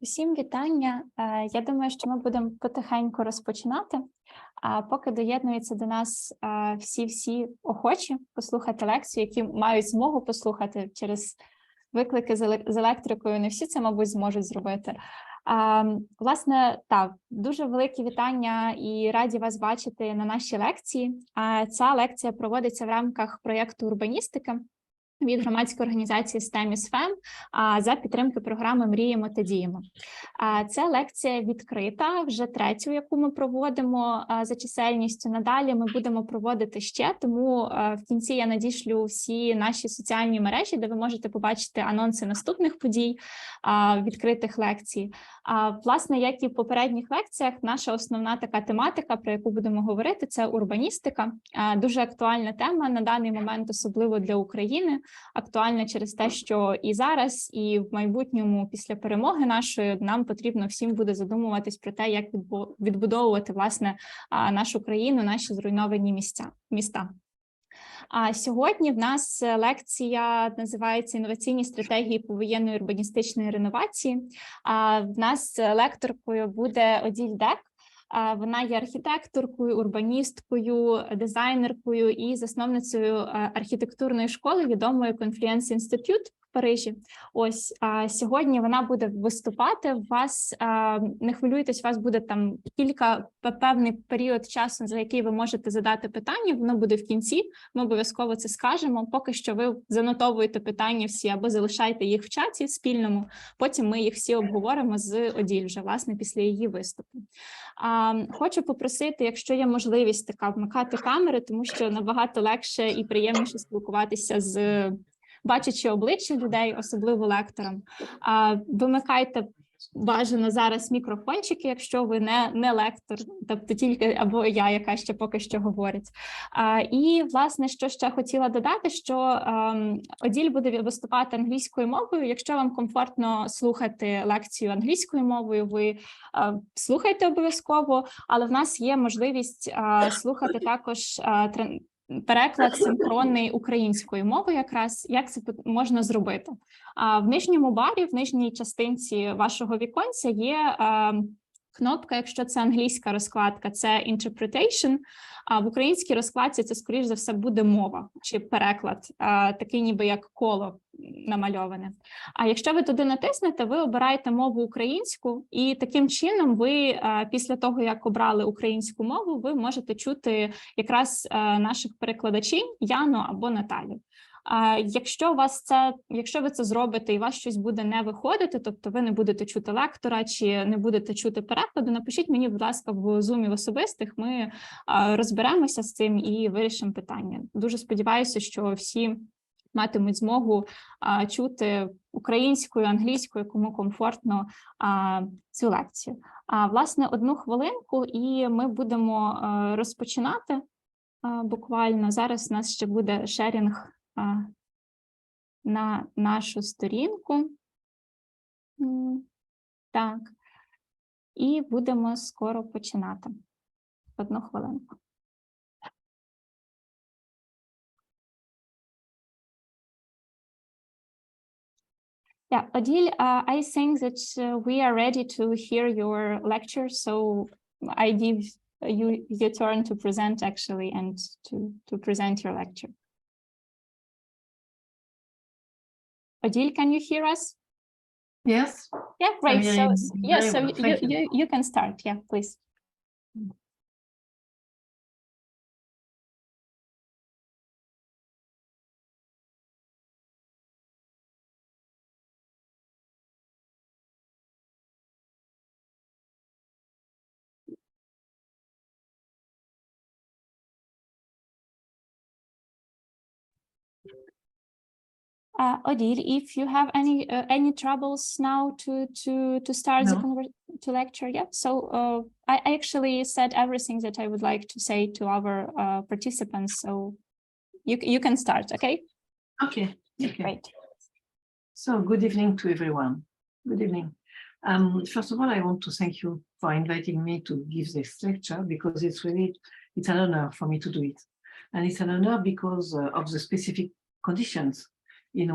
Усім вітання. Я думаю, що ми будемо потихеньку розпочинати. Поки доєднуються до нас всі охочі послухати лекцію, які мають змогу послухати через виклики з електрикою. Не всі це, мабуть, зможуть зробити. Власне, так, дуже велике вітання і раді вас бачити на нашій лекції. Ця лекція проводиться в рамках проєкту «Урбаністика» від громадської організації STEM-IS FEM за підтримки програми «Мріємо та діємо». Ця лекція відкрита, вже третю, яку ми проводимо за чисельністю. Надалі ми будемо проводити ще, тому в кінці я надішлю всі наші соціальні мережі, де ви можете побачити анонси наступних подій, відкритих лекцій. Власне, як і в попередніх лекціях, наша основна така тематика, про яку будемо говорити, це урбаністика. Дуже актуальна тема на даний момент, особливо для України. Актуальна через те, що і зараз, і в майбутньому, після перемоги нашої, нам потрібно всім буде задумуватись про те, як відбудовувати, власне, нашу країну, наші зруйновані міста. Сьогодні в нас лекція називається «Інноваційні стратегії повоєнної урбаністичної реновації». В нас лекторкою буде Оділь Дек. Вона є архітекторкою, урбаністкою, дизайнеркою і засновницею архітектурної школи, відомої Confluence Institute в Парижі. Ось сьогодні вона буде виступати. Вас не хвилюйтесь, у вас буде там певний період часу, за який ви можете задати питання. Воно буде в кінці. Ми обов'язково це скажемо. Поки що ви занотовуєте питання всі або залишайте їх в чаті спільному. Потім ми їх всі обговоримо з Оділь вже, власне, після її виступу. Хочу попросити, якщо є можливість така, вмикати камери, тому що набагато легше і приємніше спілкуватися з бачачи обличчя людей, особливо лекторам. Вимикайте бажано зараз мікрофончики, якщо ви не лектор, тобто тільки або я, яка ще поки що говорить. І, власне, що ще хотіла додати, що Оділь буде виступати англійською мовою. Якщо вам комфортно слухати лекцію англійською мовою, ви слухайте обов'язково, але в нас є можливість слухати також переклад синхронний українською мовою якраз. Як це можна зробити? В нижньому барі, в нижній частинці вашого віконця є кнопка, якщо це англійська розкладка, це interpretation, а в українській розкладці це, скоріш за все, буде мова чи переклад, такий ніби як коло намальоване. А якщо ви туди натиснете, ви обираєте мову українську, і таким чином ви, після того, як обрали українську мову, ви можете чути якраз наших перекладачів Яну або Наталю. Якщо ви це зробите і у вас щось буде не виходити, тобто ви не будете чути лектора чи не будете чути перекладу, напишіть мені, будь ласка, в Zoom в особистих, ми розберемося з цим і вирішимо питання. Дуже сподіваюся, що всі матимуть змогу чути українською, англійською, кому комфортно цю лекцію. Власне, 1 хвилинку, і ми будемо розпочинати буквально. Зараз у нас ще буде шерінг на нашу сторінку. Так. І будемо скоро починати. 1 хвилинку. Yeah, Odile, I think that we are ready to hear your lecture, so I give you your turn to present actually and to present your lecture. Odile, can you hear us? Yes. Yeah, great. So yes, so you can start. Yeah, please. Odile, if you have any troubles now to start the lecture, yeah. So I actually said everything that I would like to say to our participants. So you can start, okay? Okay. Great. So good evening to everyone. Good evening. First of all, I want to thank you for inviting me to give this lecture, because it's an honor for me to do it, and it's an honor because of the specific conditions in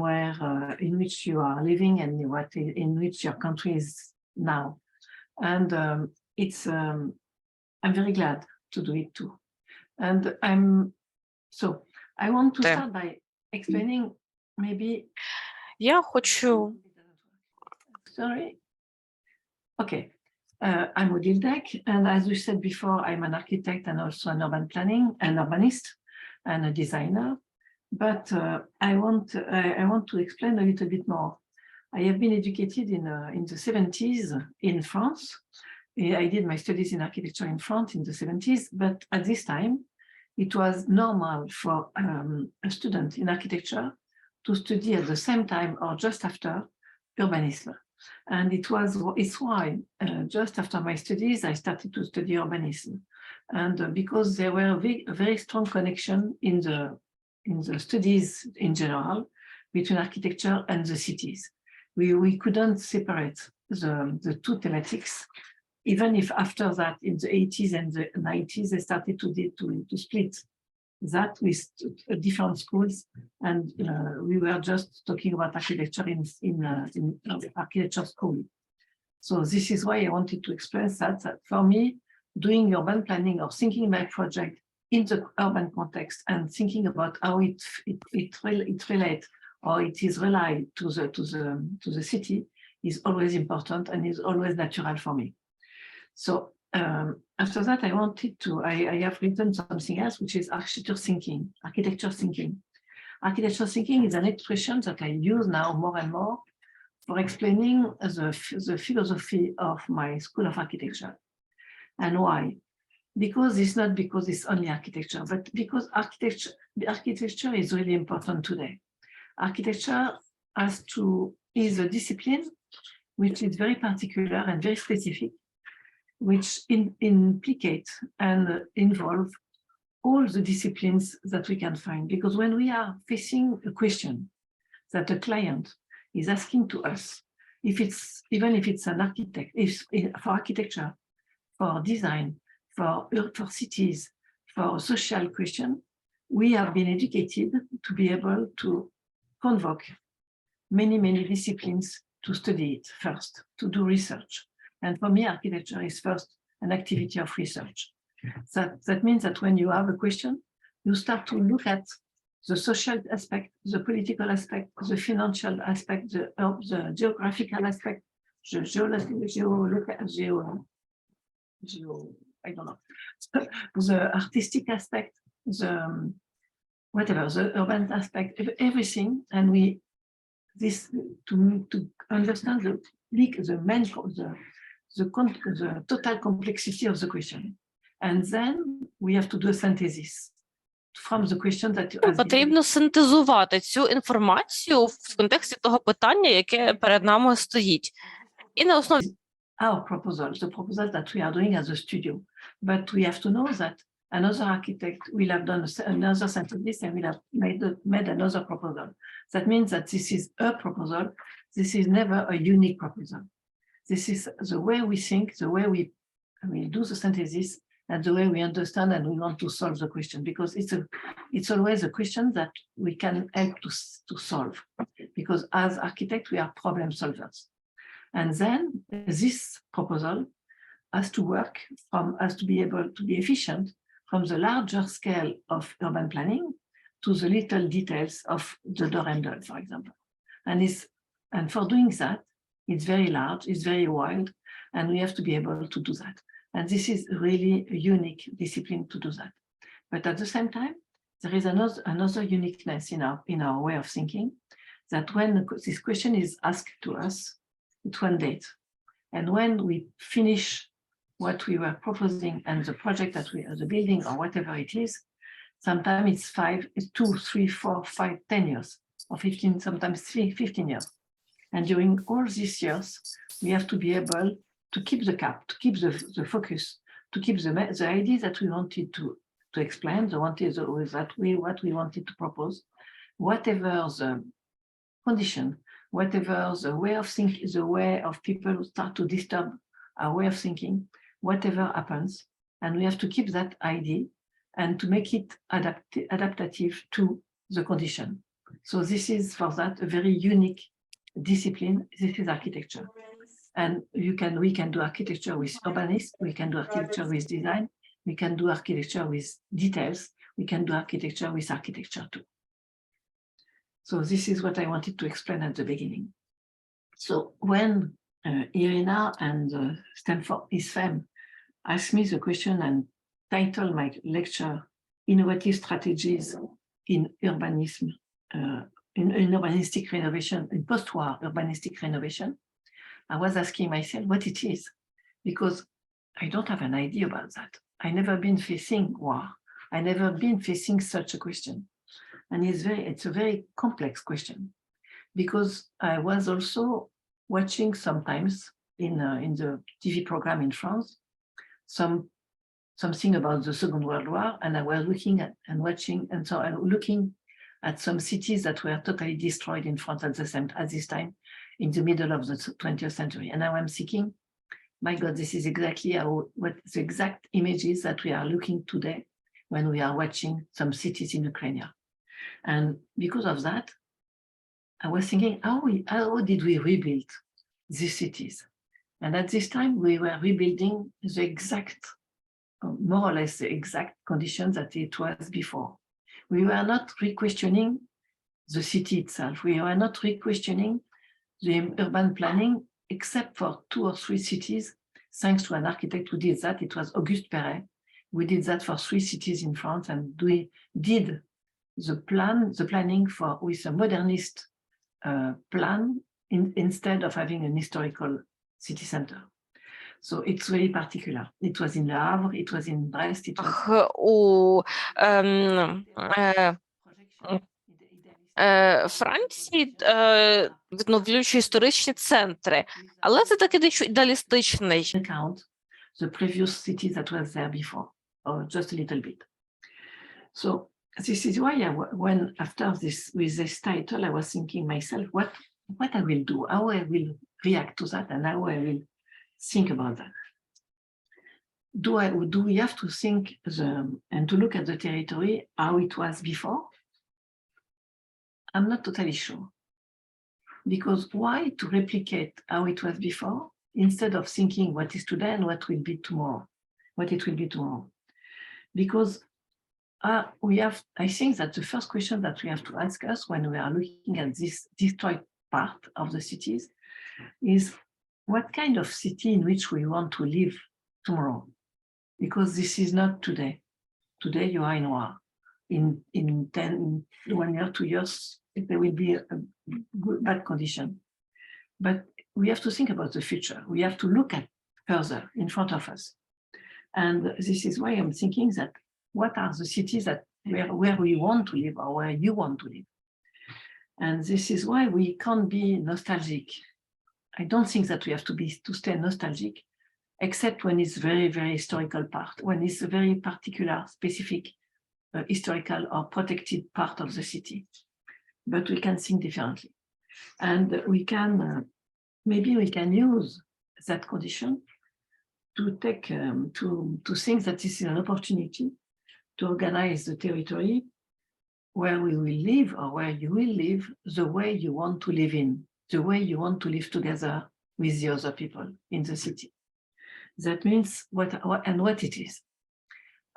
which you are living and in which your country is now. And I'm very glad to do it too. And I want to start by explaining maybe. Я хочу. Sorry. Okay. I'm Odile Dek, and as we said before, I'm an architect and also an urbanist and a designer. But I want to explain a little bit more. I have been educated in the 70s in France. I did my studies in architecture in France in the 70s, but at this time, it was normal for a student in architecture to study at the same time or just after urbanism. And it's why just after my studies, I started to study urbanism. And because there were a very strong connection in the studies in general between architecture and the cities. We couldn't separate the two thematics, even if after that in the 80s and the 90s, they started to split that with different schools, and we were just talking about architecture in architecture school. So this is why I wanted to express that for me, doing urban planning or thinking my project in the urban context and thinking about how it relates or it is relied to the city is always important and is always natural for me. So after that, I have written something else, which is architecture thinking. Architecture thinking is an expression that I use now more and more for explaining the philosophy of my School of Architecture. And why? Because it's not because it's only architecture, but because architecture is really important today. Architecture is a discipline which is very particular and very specific, which implicate and involve all the disciplines that we can find. Because when we are facing a question that a client is asking to us, even if it's an architect, for architecture, for design, for cities, for social question, we have been educated to be able to convoke many disciplines to study it first, to do research. And for me, architecture is first an activity of research. That means that when you have a question, you start to look at the social aspect, the political aspect, the financial aspect, the geographical aspect, the artistic aspect, the urban aspect, everything, and to understand the total complexity of the question. And then we have to do a synthesis from the question that you asked. Потрібно синтезувати цю інформацію в контексті того питання, яке перед нами стоїть. І на основі our proposal, the proposal that we are doing as a studio. But we have to know that another architect will have done another synthesis and will have made another proposal. That means that this is a proposal. This is never a unique proposal. This is the way we think, the way we do the synthesis, and the way we understand and we want to solve the question, because it's always a question that we can help to solve, because as architects, we are problem solvers. And then this proposal has to work has to be able to be efficient from the larger scale of urban planning to the little details of the door handle, for example. And for doing that, it's very large, it's very wide, and we have to be able to do that. And this is really a unique discipline to do that. But at the same time, there is another uniqueness in our way of thinking, that when this question is asked to us, it's one date. And when we finish what we were proposing and the project that the building or whatever it is, sometimes it's 2, 3, 4, 5, 10 years, or 15, sometimes 15 years. And during all these years, we have to be able to keep the cap, to keep the focus, to keep the ideas that we wanted to explain, what we wanted to propose, whatever the condition, whatever the way of thinking, the way of people start to disturb our way of thinking, whatever happens, and we have to keep that idea and to make it adaptive to the condition. So this is for that a very unique discipline. This is architecture. And we can do architecture with urbanists, we can do architecture with design, we can do architecture with details, we can do architecture with architecture too. So this is what I wanted to explain at the beginning. So when Irina and IS FEM asked me the question and titled my lecture, Innovative Strategies in Urbanism, in urbanistic renovation, in post-war urbanistic renovation, I was asking myself what it is, because I don't have an idea about that. I never been facing war. I never been facing such a question. And it's a very complex question, because I was also watching sometimes in the TV program in France, something about the Second World War, and I was looking at and watching, and so I'm looking at some cities that were totally destroyed in France at this time, in the middle of the 20th century. And now I'm thinking, my God, this is exactly what the exact images that we are looking today when we are watching some cities in Ukraine. And because of that, I was thinking, how did we rebuild these cities? And at this time, we were rebuilding the exact, more or less the exact conditions that it was before. We were not re-questioning the city itself. We were not re-questioning the urban planning, except for 2 or 3 cities, thanks to an architect who did that. It was Auguste Perret. We did that for 3 cities in France, and we did the planning with a modernist plan instead of having an historical city center. So it's very particular. It was in Le Havre, it was in Brest, it was... Франції відновлюючи історичні центри, але це такий дещо ідеалістичний. Count the previous cities that was there before, or just a little bit. So this is why when after this, with this title, I was thinking myself, what I will do, how I will react to that, and how I will think about that. Do we have to think and to look at the territory how it was before? I'm not totally sure. Because why to replicate how it was before instead of thinking what is today and what will be tomorrow, what it will be tomorrow? Because I think that the first question that we have to ask us when we are looking at this destroyed part of the cities is what kind of city in which we want to live tomorrow? Because this is not today. Today you are in war. In 1 year, 2 years, there will be a bad condition. But we have to think about the future. We have to look at further in front of us. And this is why I'm thinking that what are the cities that where we want to live or where you want to live? And this is why we can't be nostalgic. I don't think that we have to stay nostalgic, except when it's very, very historical part, when it's a very particular, specific historical or protected part of the city. But we can think differently. And we can, maybe we can use that condition to take, to think that this is an opportunity to organize the territory where we will live or where you will live the way you want to live in, the way you want to live together with the other people in the city. That means what it is.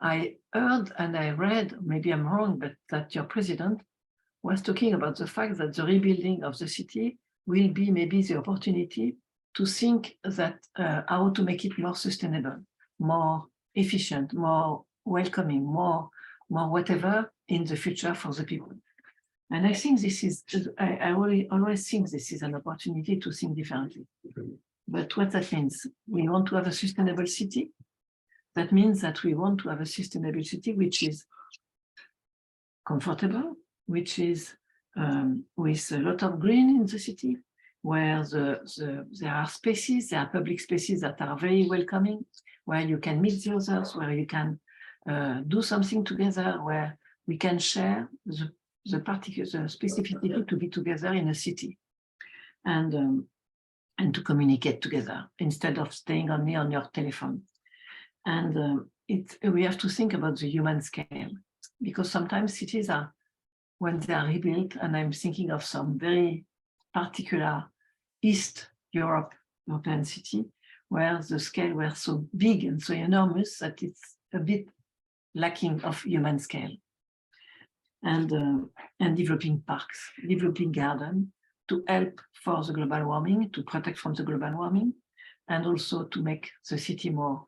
I heard and I read, maybe I'm wrong, but that your president was talking about the fact that the rebuilding of the city will be maybe the opportunity to think that how to make it more sustainable, more efficient, more welcoming, more whatever in the future for the people. And I think this is, I always think this is an opportunity to think differently. But what that means, we want to have a sustainable city. That means that we want to have a sustainable city which is comfortable, which is with a lot of green in the city, where there are spaces, there are public spaces that are very welcoming, where you can meet the others, where you can do something together, where we can share the specificity to be together in a city and to communicate together instead of staying only on your telephone. And we have to think about the human scale, because sometimes cities are, when they are rebuilt, and I'm thinking of some very particular East Europe European city, where the scale were so big and so enormous that it's a bit lacking of human scale. And developing parks, developing garden to help for the global warming, to protect from the global warming, and also to make the city more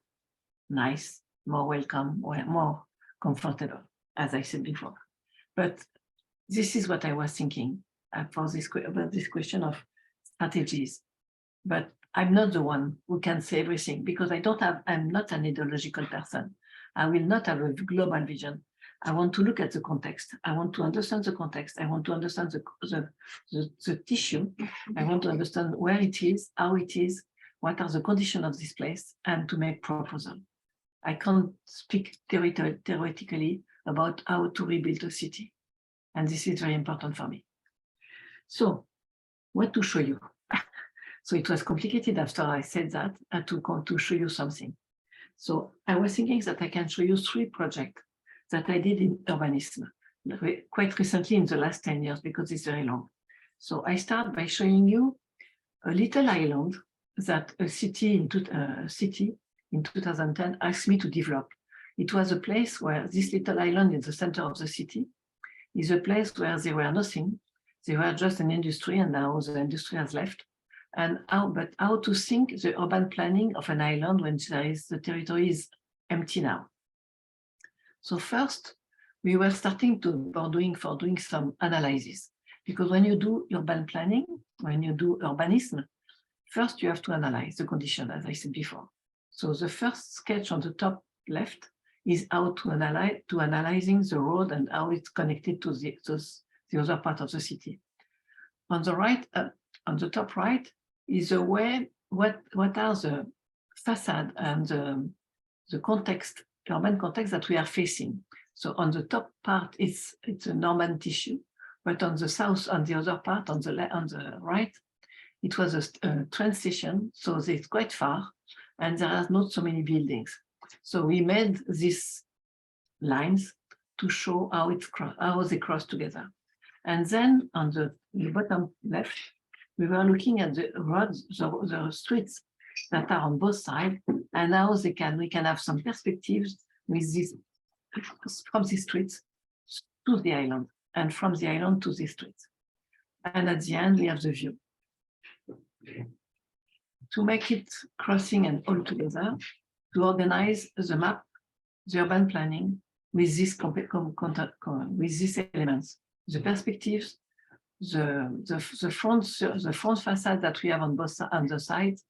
nice, more welcome, more comfortable, as I said before. But this is what I was thinking about this question of strategies. But I'm not the one who can say everything because I'm not an ideological person. I will not have a global vision. I want to look at the context. I want to understand the context. I want to understand the tissue. I want to understand where it is, how it is, what are the conditions of this place, and to make proposal. I can't speak theoretically about how to rebuild a city. And this is very important for me. So, what to show you? So it was complicated after I said that to show you something. So I was thinking that I can show you 3 projects that I did in urbanism quite recently in the last 10 years because it's very long. So I start by showing you a little island that a city in 2010 asked me to develop. It was a place where this little island in the center of the city is a place where there were nothing. They were just an industry, and now the industry has left. And how to think the urban planning of an island when the territory is empty now. So first, we were starting for doing some analysis, because when you do urban planning, when you do urbanism, first you have to analyze the condition, as I said before. So the first sketch on the top left is how to analyzing the road and how it's connected to the other part of the city. On the right, on the top right, is a way what are the facade and the context, urban context that we are facing. So on the top part, it's a Norman tissue, but on the south, on the other part, on the right, it was a train station, so it's quite far, and there are not so many buildings. So we made these lines to show how they cross together. And then on the bottom left, we were looking at the roads, the streets that are on both sides, and how we can have some perspectives with this from the streets to the island, and from the island to the streets. And at the end, we have the view. To make it crossing and all together, to organize the map, the urban planning with these elements, the perspectives, the front facade that we have on the sides,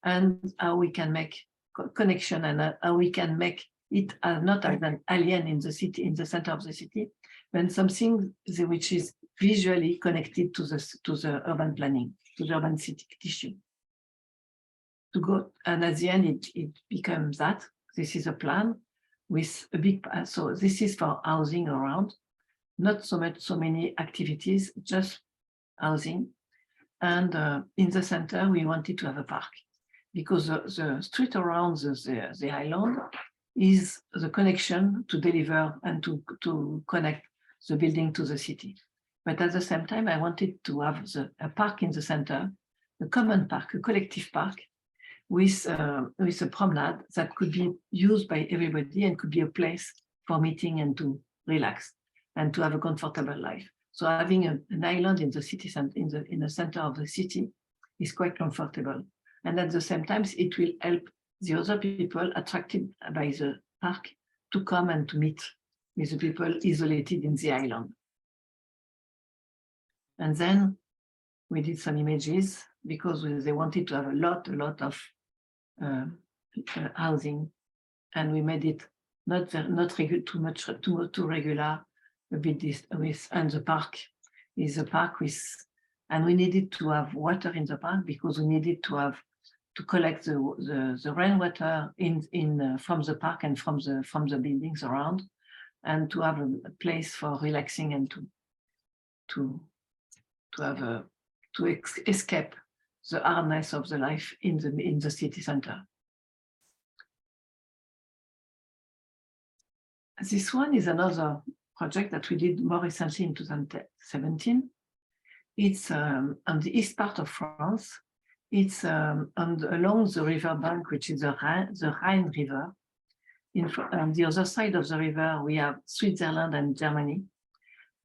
and how we can make connection and how we can make it not as an alien in the city, in the center of the city, but something which is visually connected to the urban planning, to the urban city tissue. To go, and at the end, it becomes that. This is a plan with a big, so this is for housing around, not so many activities, just housing. And in the center, we wanted to have a park, because the street around the island is the connection to deliver and to connect the building to the city. But at the same time, I wanted to have a park in the center, a common park, a collective park, with a promenade that could be used by everybody and could be a place for meeting and to relax and to have a comfortable life. So having an island in the city, in the center of the city, is quite comfortable. And at the same time, it will help the other people attracted by the park to come and to meet with the people isolated in the island. And then we did some images because they wanted to have a lot of housing, and we made it not too regular, a bit with, and the park is a park with, and we needed to have water in the park because we needed to collect the rainwater from the park and from the buildings around, and to have a place for relaxing and to escape the hardness of the life in the city center. This one is another project that we did more recently in 2017. It's on the east part of France, It's along the river bank, which is the Rhine River. On the other side of the river, we have Switzerland and Germany.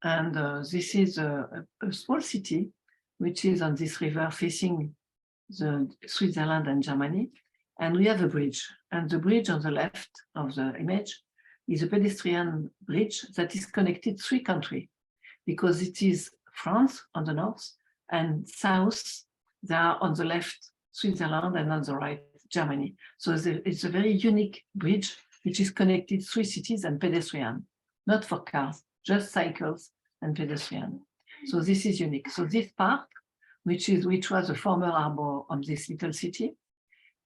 And this is a small city, which is on this river facing the Switzerland and Germany. And we have a bridge. And the bridge on the left of the image is a pedestrian bridge that is connected 3 countries, because it is France on the north and south. They are on the left, Switzerland, and on the right, Germany. So it's a very unique bridge, which is connected 3 cities and pedestrian, not for cars, just cycles and pedestrian. So this is unique. So this part, which was a former harbor of this little city,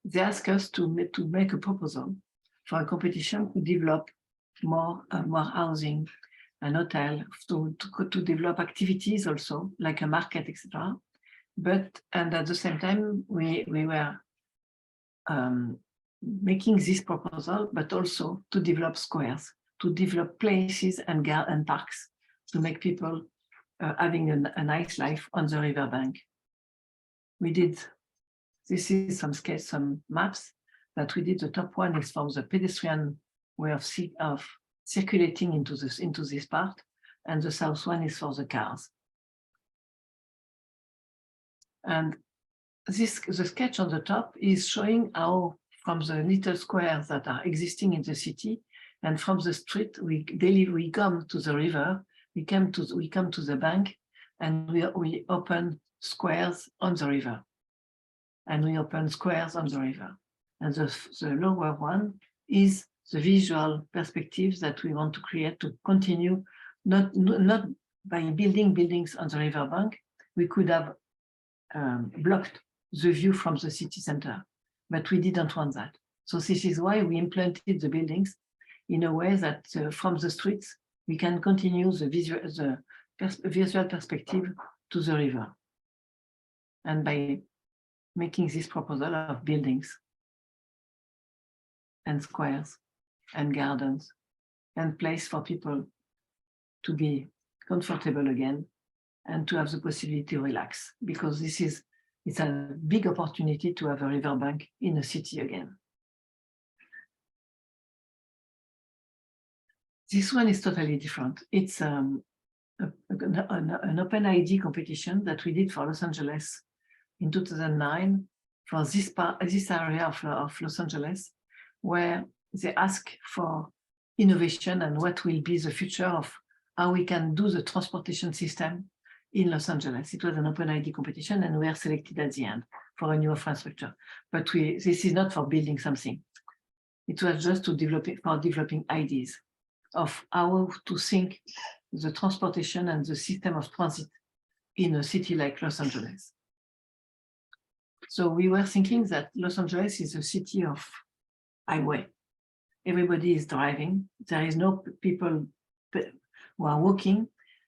they asked us to make a proposal for a competition to develop more housing, an hotel, to develop activities also, like a market, etc. And at the same time, we were making this proposal, but also to develop squares, to develop places and parks, to make people having a nice life on the riverbank. This is some maps that we did. The top one is from the pedestrian way of circulating into this part, and the south one is for the cars. And the sketch on the top is showing how, from the little squares that are existing in the city, and from the street, we come to the river, we come to the bank, and we open squares on the river. And we open squares on the river. And the lower one is the visual perspectives that we want to create to continue, not by building buildings on the riverbank. We could have blocked the view from the city center, but we didn't want that. So this is why we implanted the buildings in a way that from the streets, we can continue the visual perspective to the river. And by making this proposal of buildings and squares and gardens and place for people to be comfortable again and to have the possibility to relax, because it's a big opportunity to have a riverbank in a city again. This one is totally different. It's an open ID competition that we did for Los Angeles in 2009 for this area of Los Angeles, where they ask for innovation and what will be the future of how we can do the transportation system in Los Angeles. It was an open ID competition, and we are selected at the end for a new infrastructure. But this is not for building something. It was just for developing ideas of how to think the transportation and the system of transit in a city like Los Angeles. So we were thinking that Los Angeles is a city of highway. Everybody is driving. There is no people who are walking.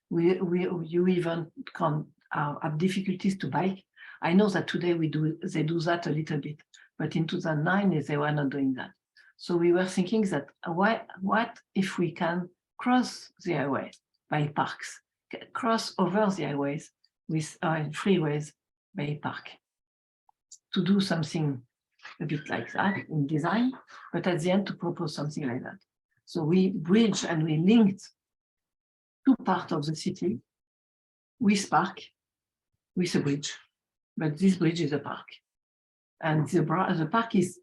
You even can have difficulties to bike. I know that today they do that a little bit, but in 2009 they were not doing that. So we were thinking that what if we can cross the highway by parks, cross over the highways with freeways by park, to do something a bit like that in design, but at the end to propose something like that. So we bridged and we linked 2 parts of the city with park, with a bridge, but this bridge is a park. And the park is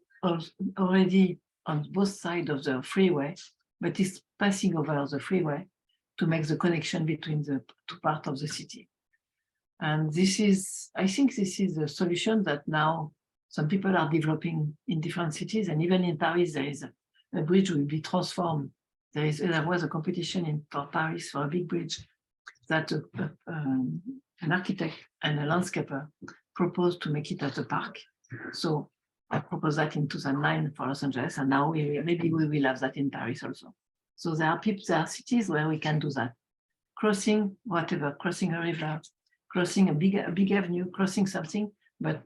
already on both sides of the freeway, but it's passing over the freeway to make the connection between the 2 parts of the city. And I think this is a solution that now some people are developing in different cities, and even in Paris, there is a bridge will be transformed. There was a competition for Paris for a big bridge that an architect and a landscaper proposed to make it as a park. So I proposed that in 2009 for Los Angeles, and now maybe we will have that in Paris also. So there are cities where we can do that. Crossing a river, crossing a big avenue, crossing something, but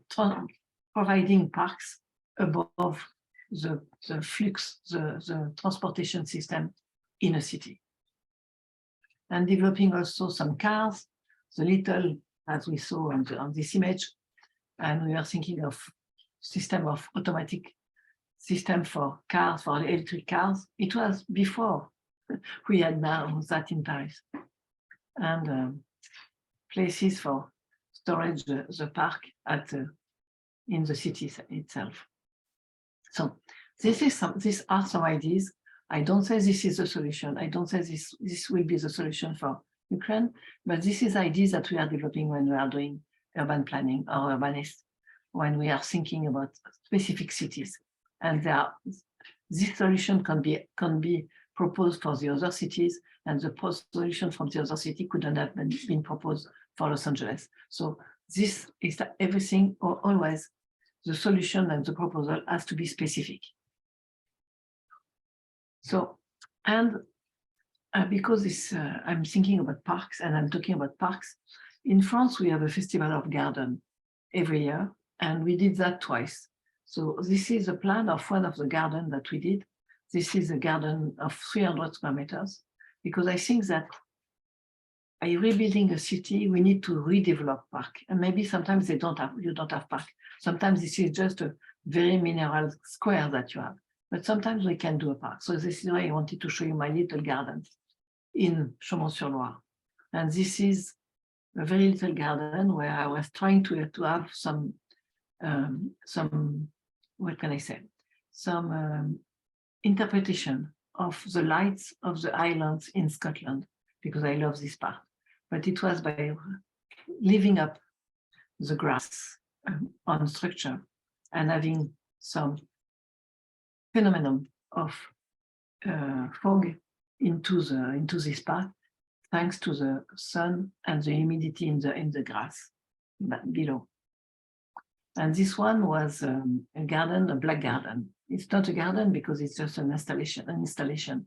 providing parks above the flux, the transportation system in a city. And developing also some cars, the little, as we saw on this image, and we are thinking of system of automatic system for cars, for electric cars. It was before we had now that in Paris. And places for storage the park in the city itself. So these are some ideas. I don't say this is the solution. I don't say this will be the solution for Ukraine, but this is ideas that we are developing when we are doing urban planning or urbanist, when we are thinking about specific cities. And this solution can be proposed for the other cities, and the solution from the other city couldn't have been proposed for Los Angeles. So this is everything, or always the solution and the proposal has to be specific. So, and because I'm thinking about parks and I'm talking about parks, in France we have a festival of garden every year, and we did that twice. So this is a plan of one of the garden that we did. This is a garden of 300 square meters, because I think that by rebuilding a city, we need to redevelop park. And maybe sometimes you don't have park. Sometimes this is just a very mineral square that you have. But sometimes we can do a park. So this is why I wanted to show you my little garden in Chaumont-sur-Loire. And this is a very little garden where I was trying to have some what can I say? Some interpretation of the lights of the islands in Scotland, because I love this part. But it was by leaving up the grass on structure and having some phenomenon of fog into this part, thanks to the sun and the humidity in the grass below. And this one was a garden, a black garden. It's not a garden because it's just an installation.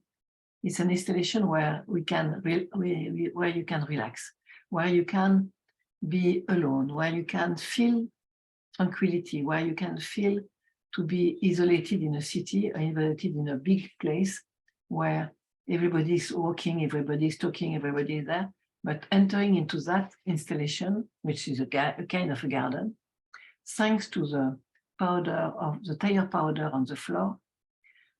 It's an installation where where you can relax, where you can be alone, where you can feel tranquility, where you can feel to be isolated in a city, or isolated in a big place where everybody is walking, everybody is talking, everybody is there. But entering into that installation, which is a kind of a garden, thanks to the powder of the tire powder on the floor,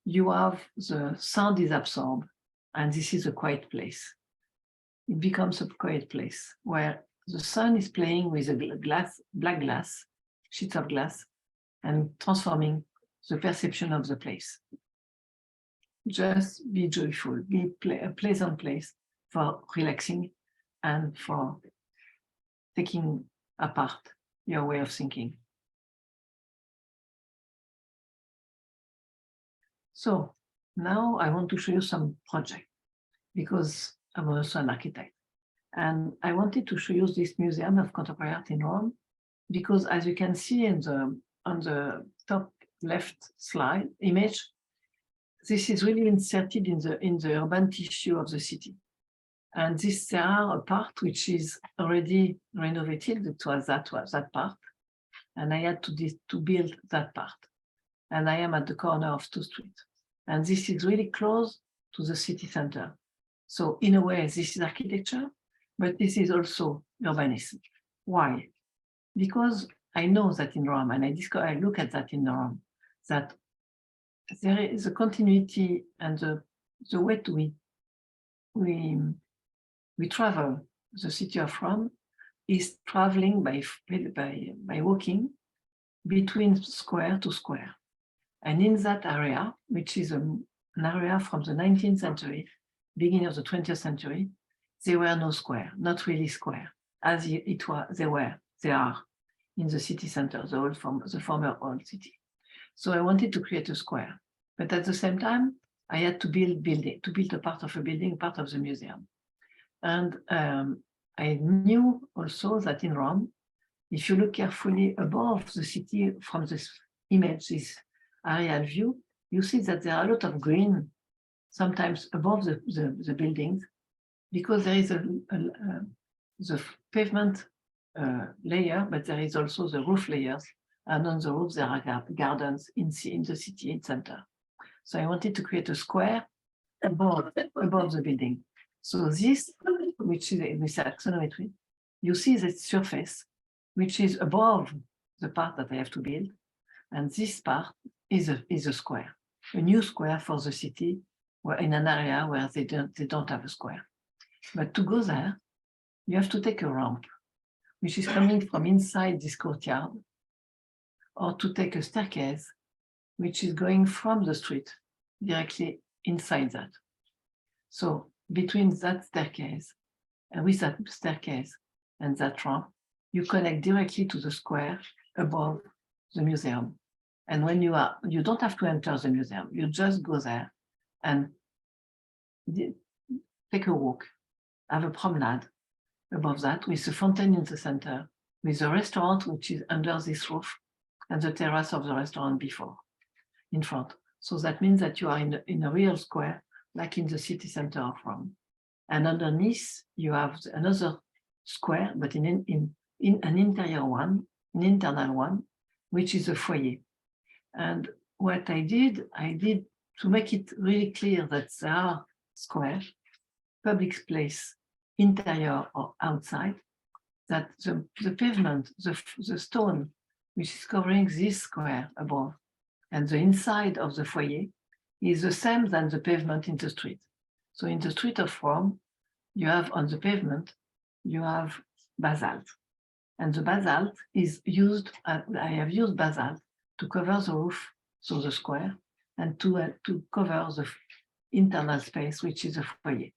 you have the sound is absorbed, and this is a quiet place. It becomes a quiet place where the sun is playing with a black glass, sheets of glass, and transforming the perception of the place. Just be joyful, be a pleasant place for relaxing and for taking apart your way of thinking. So now I want to show you some project, because I'm also an architect. And I wanted to show you this Museum of Contemporary Art in Rome, because as you can see on the top left slide image, this is really inserted in the urban tissue of the city. And there are a part which is already renovated. It was that part. And I had to build that part. And I am at the corner of two streets. And this is really close to the city center. So in a way, this is architecture, but this is also urbanism. Why? Because I know that in Rome, and I look at that in Rome, that there is a continuity, and the way we travel the city of Rome is traveling by walking between square to square. And in that area, which is an area from the 19th century, beginning of the 20th century, there were no square, not really square, as they are in the city center, the former old city. So I wanted to create a square, but at the same time, I had to build a part of a building, part of the museum. And I knew also that in Rome, if you look carefully above the city from this image, this aerial view, you see that there are a lot of green, sometimes above the buildings, because there is the pavement layer, but there is also the roof layers, and on the roof there are gardens in the city center. So I wanted to create a square above the building. So this, which is with axonometry, you see the surface, which is above the part that I have to build. And this part is a square, a new square for the city, where in an area where they don't have a square. But to go there, you have to take a ramp, which is coming from inside this courtyard, or to take a staircase, which is going from the street directly inside that. So between that staircase, and with that staircase and that ramp, you connect directly to the square above the museum. And when you don't have to enter the museum, you just go there and take a walk, have a promenade above that with a fountain in the center, with a restaurant which is under this roof and the terrace of the restaurant in front. So that means that you are in a real square, like in the city center of Rome. And underneath, you have another square, but in an internal one, which is a foyer. And what I did to make it really clear that there are squares, public place, interior or outside, that the pavement, the stone, which is covering this square above, and the inside of the foyer is the same than the pavement in the street. So in the street of Rome, you have on the pavement, you have basalt. And the basalt is used, I have used basalt to cover the roof, so the square, and to cover the internal space, which is a foyer,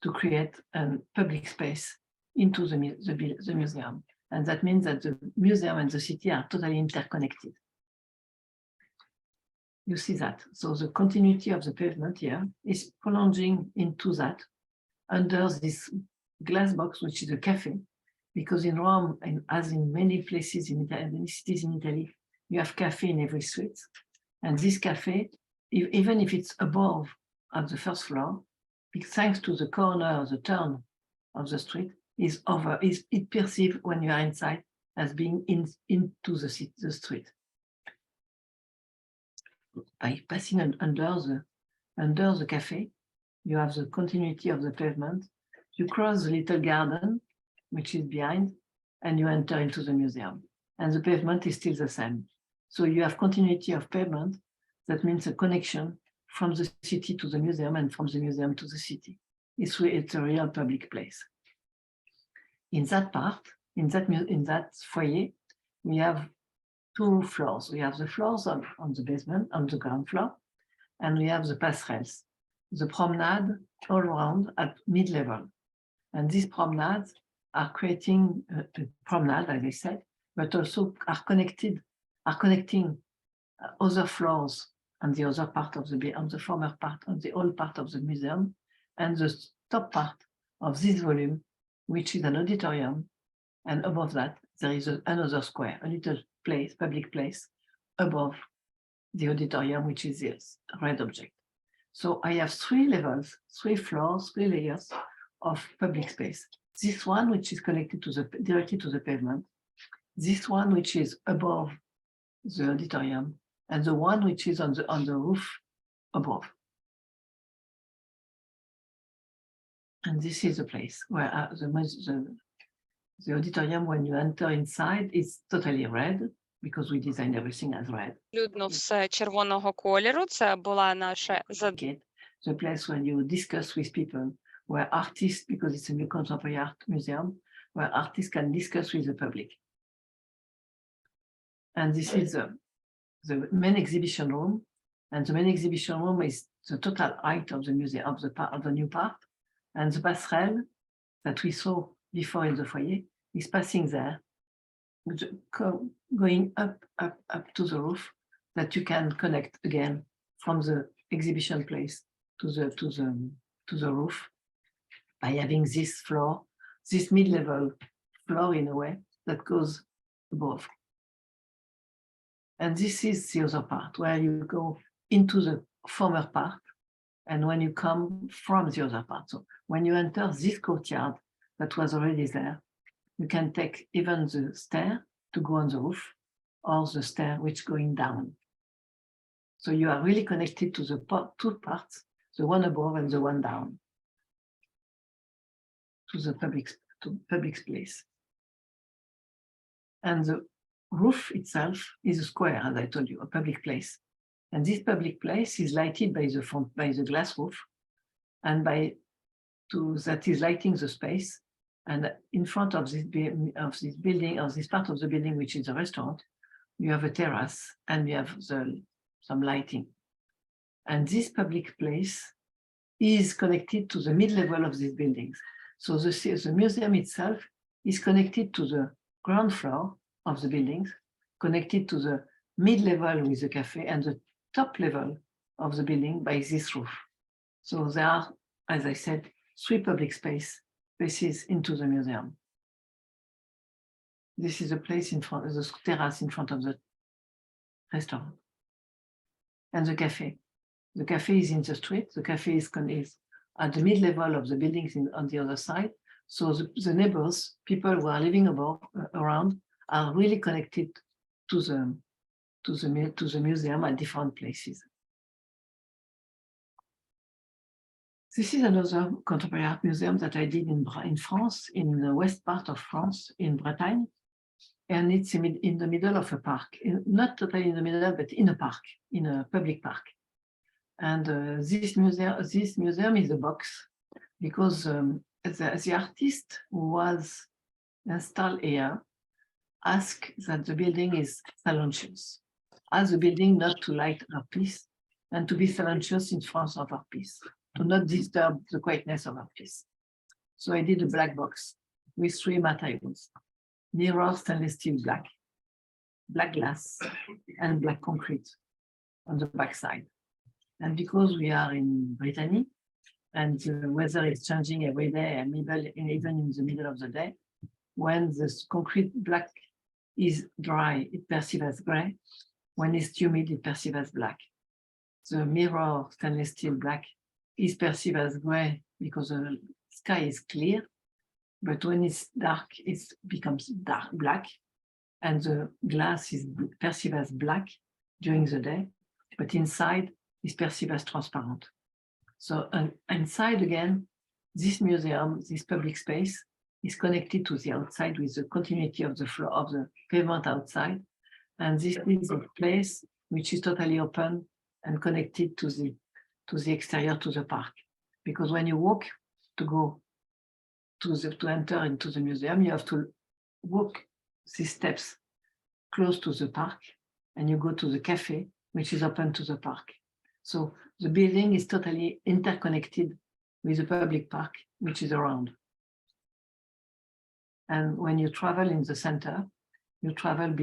to create a public space into the museum. And that means that the museum and the city are totally interconnected. You see that. So the continuity of the pavement here is prolonging into that under this glass box, which is a cafe, because in Rome, and as in many places in many cities in Italy, you have cafe in every street. And this cafe, even if it's above at the first floor, thanks to the corner, the turn of the street, is perceived when you are inside as being into the street. By passing under the cafe, you have the continuity of the pavement. You cross the little garden, which is behind, and you enter into the museum. And the pavement is still the same. So you have continuity of pavement. That means a connection from the city to the museum and from the museum to the city. It's a real public place. In that part, in that foyer, we have two floors. We have the floors on the basement, on the ground floor, and we have the passerelles, the promenade all around at mid-level. And these promenades are creating a promenade, as I said, but also are connecting other floors on the other part of on the former part, on the old part of the museum, and the top part of this volume, which is an auditorium, and above that there is another square, a little place, public place, above the auditorium, which is this red object. So I have 3 levels, 3 floors, 3 layers of public space. This one, which is connected directly to the pavement, this one, which is above the auditorium, and the one which is on the roof above. And this is the place where the auditorium, when you enter inside, is totally red, because we designed everything as red. Абсолютно все червоного кольору. Це була наша The place where you discuss with people, where artists, because it's a new contemporary art museum, where artists can discuss with the public. And this is the main exhibition room, and the main exhibition room is the total height of the museum, of the new part, and the passerelle that we saw before in the foyer is passing there, going up to the roof, that you can connect again from the exhibition place to the roof by having this floor, this mid-level floor in a way that goes above. And this is the other part where you go into the former part, and when you come from the other part. So when you enter this courtyard that was already there, you can take even the stair to go on the roof, or the stair which going down. So you are really connected to the 2 parts, the one above and the one down, to the public place. And roof itself is a square, as I told you, a public place. And this public place is lighted by the glass roof, and that is lighting the space. And in front of this building, of this part of the building, which is a restaurant, you have a terrace and you have some lighting. And this public place is connected to the mid-level of these buildings. So the museum itself is connected to the ground floor of the buildings, connected to the mid-level with the cafe, and the top level of the building by this roof. So there are, as I said, 3 public spaces into the museum. This is a place in front of the terrace in front of the restaurant. And the cafe. The cafe is in the street. The cafe is at the mid-level of the buildings on the other side. So the neighbors, people who are living around, are really connected to the museum at different places. This is another contemporary art museum that I did in France, in the west part of France, in Bretagne. And it's in the middle of a park, not totally in the middle, but in a park, in a public park. And this museum is a box, because the artist who was installed here asked that the building is silencious, asked the building not to light our piece and to be silencious in front of our piece, to not disturb the quietness of our piece. So I did a black box with 3 materials: mirror, stainless steel black, black glass, and black concrete on the back side. And because we are in Brittany and the weather is changing every day, and even in the middle of the day, when the concrete black is dry, it perceives as gray. When it's humid, it perceives as black. The mirror stainless steel black is perceived as gray because the sky is clear, but when it's dark, it becomes dark black, and the glass is perceived as black during the day, but inside is perceived as transparent. So inside again, this museum, this public space, is connected to the outside with the continuity of the floor of the pavement outside, and this is a place which is totally open and connected to the exterior, to the park. Because when you walk to enter into the museum, you have to walk these steps close to the park, and you go to the cafe, which is open to the park. So the building is totally interconnected with the public park, which is around. And when you travel in the center, you travel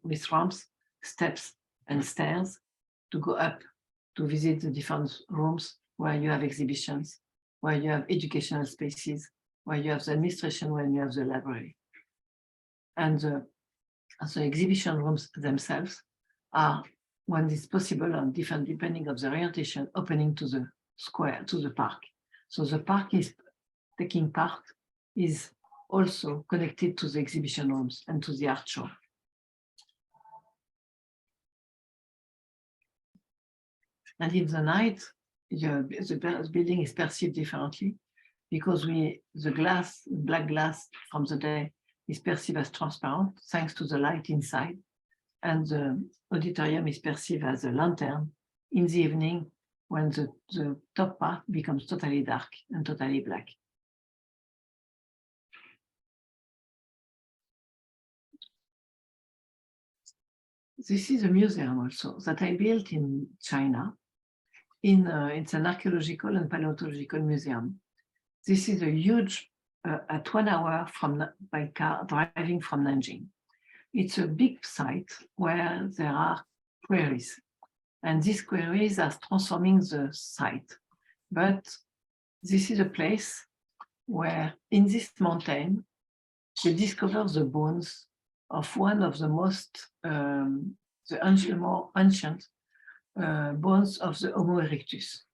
with ramps, steps, and stairs to go up to visit the different rooms where you have exhibitions, where you have educational spaces, where you have the administration, where you have the library. And the exhibition rooms themselves are, when it's possible, and different depending on the orientation, opening to the square, to the park. So the park is taking part, is also connected to the exhibition rooms and to the art show. And in the night, the building is perceived differently, because the black glass from the day is perceived as transparent thanks to the light inside, and the auditorium is perceived as a lantern in the evening when the top part becomes totally dark and totally black. This is a museum also that I built in China. It's an archaeological and paleontological museum. This is a huge, at 1 hour by car driving from Nanjing. It's a big site where there are quarries, and these quarries are transforming the site. But this is a place where, in this mountain, they discover the bones of one of the most, more ancient bones of the Homo erectus.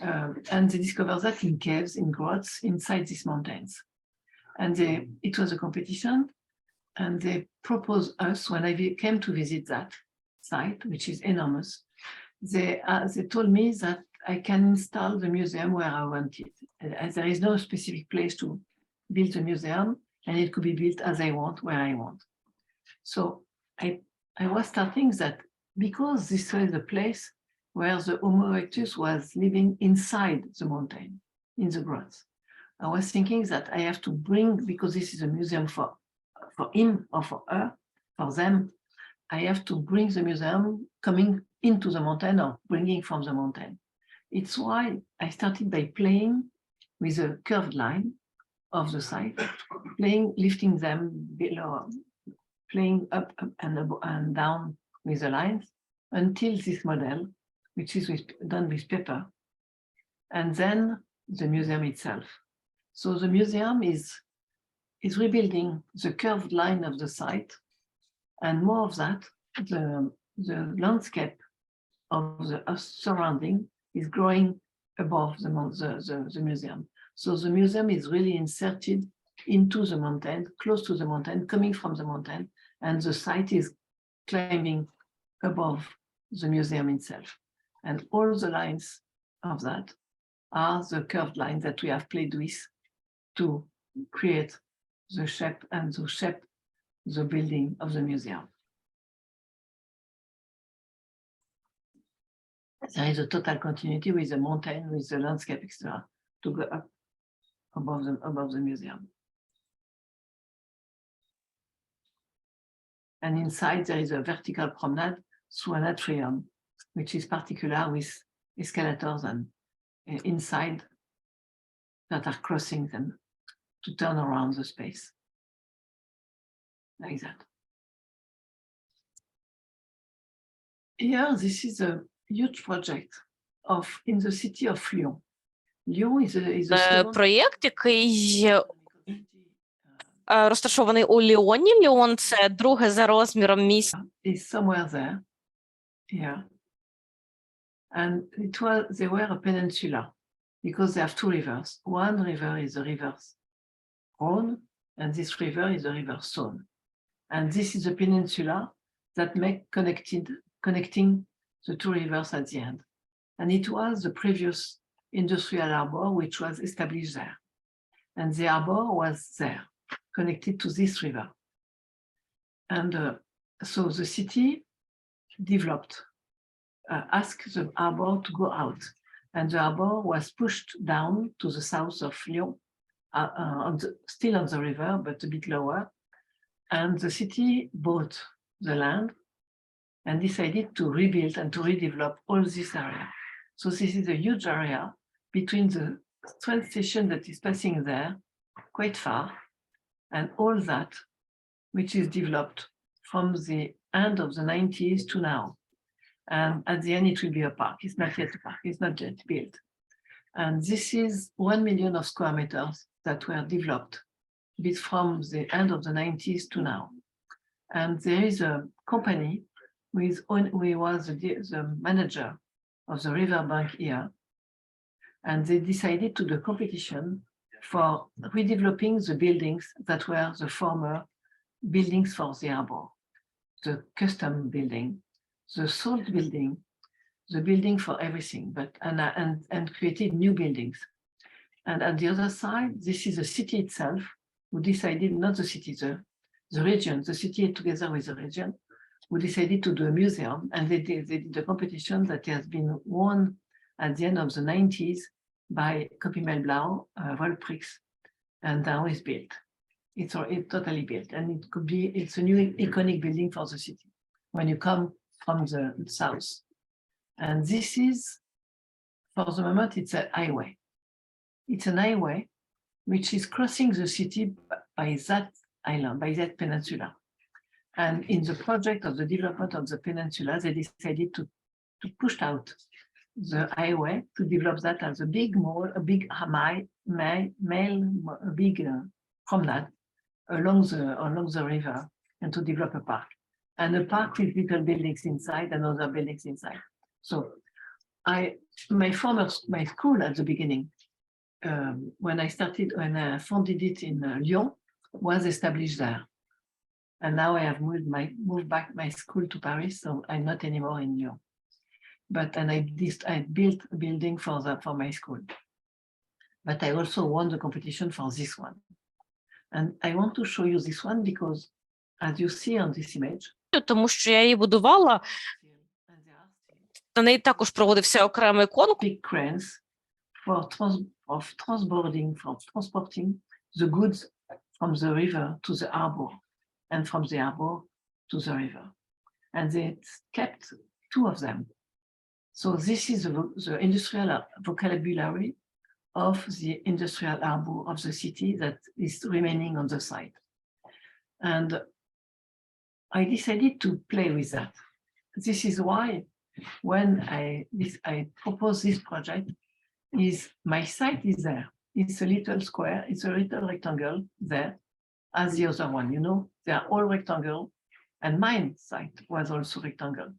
And they discover that in caves, in grots, inside these mountains. And it was a competition, and they proposed us, when I came to visit that site, which is enormous, they told me that I can install the museum where I want it. There is no specific place to build the museum, and it could be built as I want, where I want. So I was starting that because this was the place where the Homo erectus was living inside the mountain, in the grotto. I was thinking that I have to bring, because this is a museum for him or for her, for them, I have to bring the museum coming into the mountain or bringing from the mountain. It's why I started by playing with a curved line of the site, lifting them below, playing up and down with the lines until this model, which is done with paper, and then the museum itself. So the museum is rebuilding the curved line of the site, and more of that, the landscape of the surrounding is growing above the museum. So the museum is really inserted into the mountain, close to the mountain, coming from the mountain, and the site is climbing above the museum itself. And all the lines of that are the curved lines that we have played with to create the shape and to shape the building of the museum. There is a total continuity with the mountain, with the landscape, etc., to go up above the museum. And inside there is a vertical promenade through an atrium, which is particular with escalators and inside that are crossing them to turn around the space. Like that. Here, this is a huge project in the city of Lyon. Lyon is a second... Проєкт, який розташований у Ліоні. Ліон – це друге за розміром місто. Is somewhere there, here. And they were a peninsula because they have two rivers. One river is the river Rhône, and this river is the river Saône. And this is a peninsula that connecting the two rivers at the end. And it was the previous industrial harbor which was established there. And the harbor was there, connected to this river. And so the city developed, asked the harbor to go out. And the harbor was pushed down to the south of Lyon, still on the river, but a bit lower. And the city bought the land and decided to rebuild and to redevelop all this area. So this is a huge area between the train station that is passing there, quite far, and all that, which is developed from the end of the 90s to now. And at the end, it will be a park. It's not yet a park. It's not yet built. And this is 1 million of square meters that were developed from the end of the 90s to now. And there is a company who was the manager of the riverbank here. And they decided to do a competition for redeveloping the buildings that were the former buildings for the harbor, the custom building, the salt building, the building for everything, and created new buildings. And at the other side, this is the city itself, who decided, not the city, the region, the city together with the region, who decided to do a museum, and they did a competition that has been won at the end of the 90s by Copy Melblau, Volprix, and now it's built. It's totally built, and it's a new iconic building for the city when you come from the south. And this is, for the moment, it's a highway. It's an highway which is crossing the city by that island, by that peninsula. And in the project of the development of the peninsula, they decided to push out the highway to develop that as a big mall, a big promenade along the river, and to develop a park. And a park with little buildings inside and other buildings inside. So my school at the beginning, when I founded it in Lyon, was established there. And now I have moved back my school to Paris, so I'm not anymore in Lyon. And I built a building for my school. But I also won the competition for this one. And I want to show you this one because, as you see on this image, тому що я її будувала, на неї також проводився окремий конкурс. Big cranes for transporting the goods from the river to the harbor and from the harbor to the river. And they kept two of them. So this is the industrial vocabulary of the industrial harbor of the city that is remaining on the site. And I decided to play with that. This is why when I proposed this project, my site is there. It's a little square, it's a little rectangle there as the other one, you know, they are all rectangle, and mine site was also rectangle.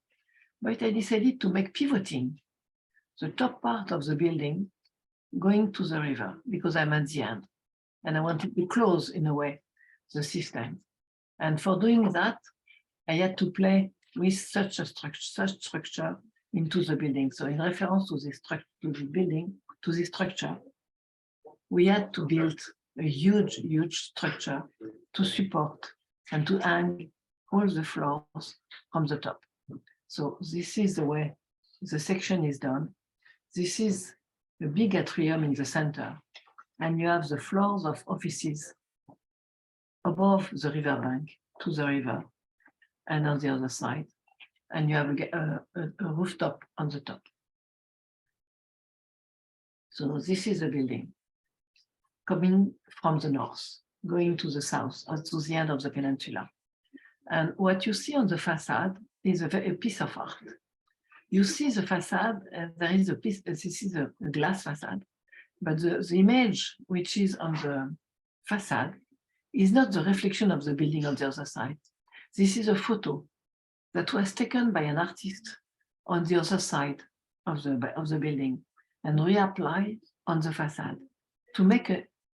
But I decided to make pivoting the top part of the building going to the river because I'm at the end and I wanted to close in a way the system. And for doing that, I had to play with such structure into the building. So in reference to this structure, we had to build a huge structure to support and to hang all the floors from the top. So this is the way the section is done. This is a big atrium in the center, and you have the floors of offices above the riverbank to the river and on the other side, and you have a rooftop on the top. So this is the building coming from the north, going to the south, or to the end of the peninsula. And what you see on the facade is a piece of art. You see the facade, and there is a piece, this is a glass facade, but the image which is on the facade is not the reflection of the building on the other side. This is a photo that was taken by an artist on the other side of the building and reapplied on the facade to make,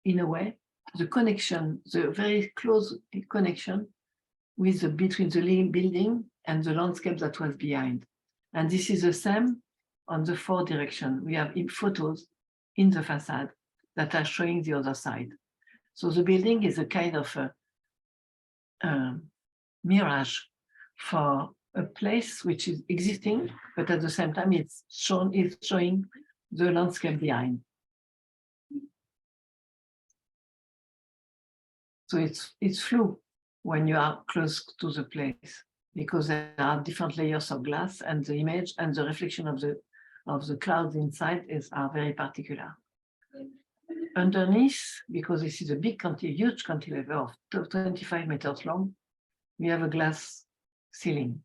in a way, the connection, the very close connection between the building and the landscape that was behind. And this is the same on the four directions. We have photos in the facade that are showing the other side. So the building is a kind of a mirage for a place which is existing, but at the same time it's showing the landscape behind. So it's flu when you are close to the place, because there are different layers of glass, and the image and the reflection of the clouds inside are very particular. Underneath, because this is a huge cantilever of 25 meters long, we have a glass ceiling.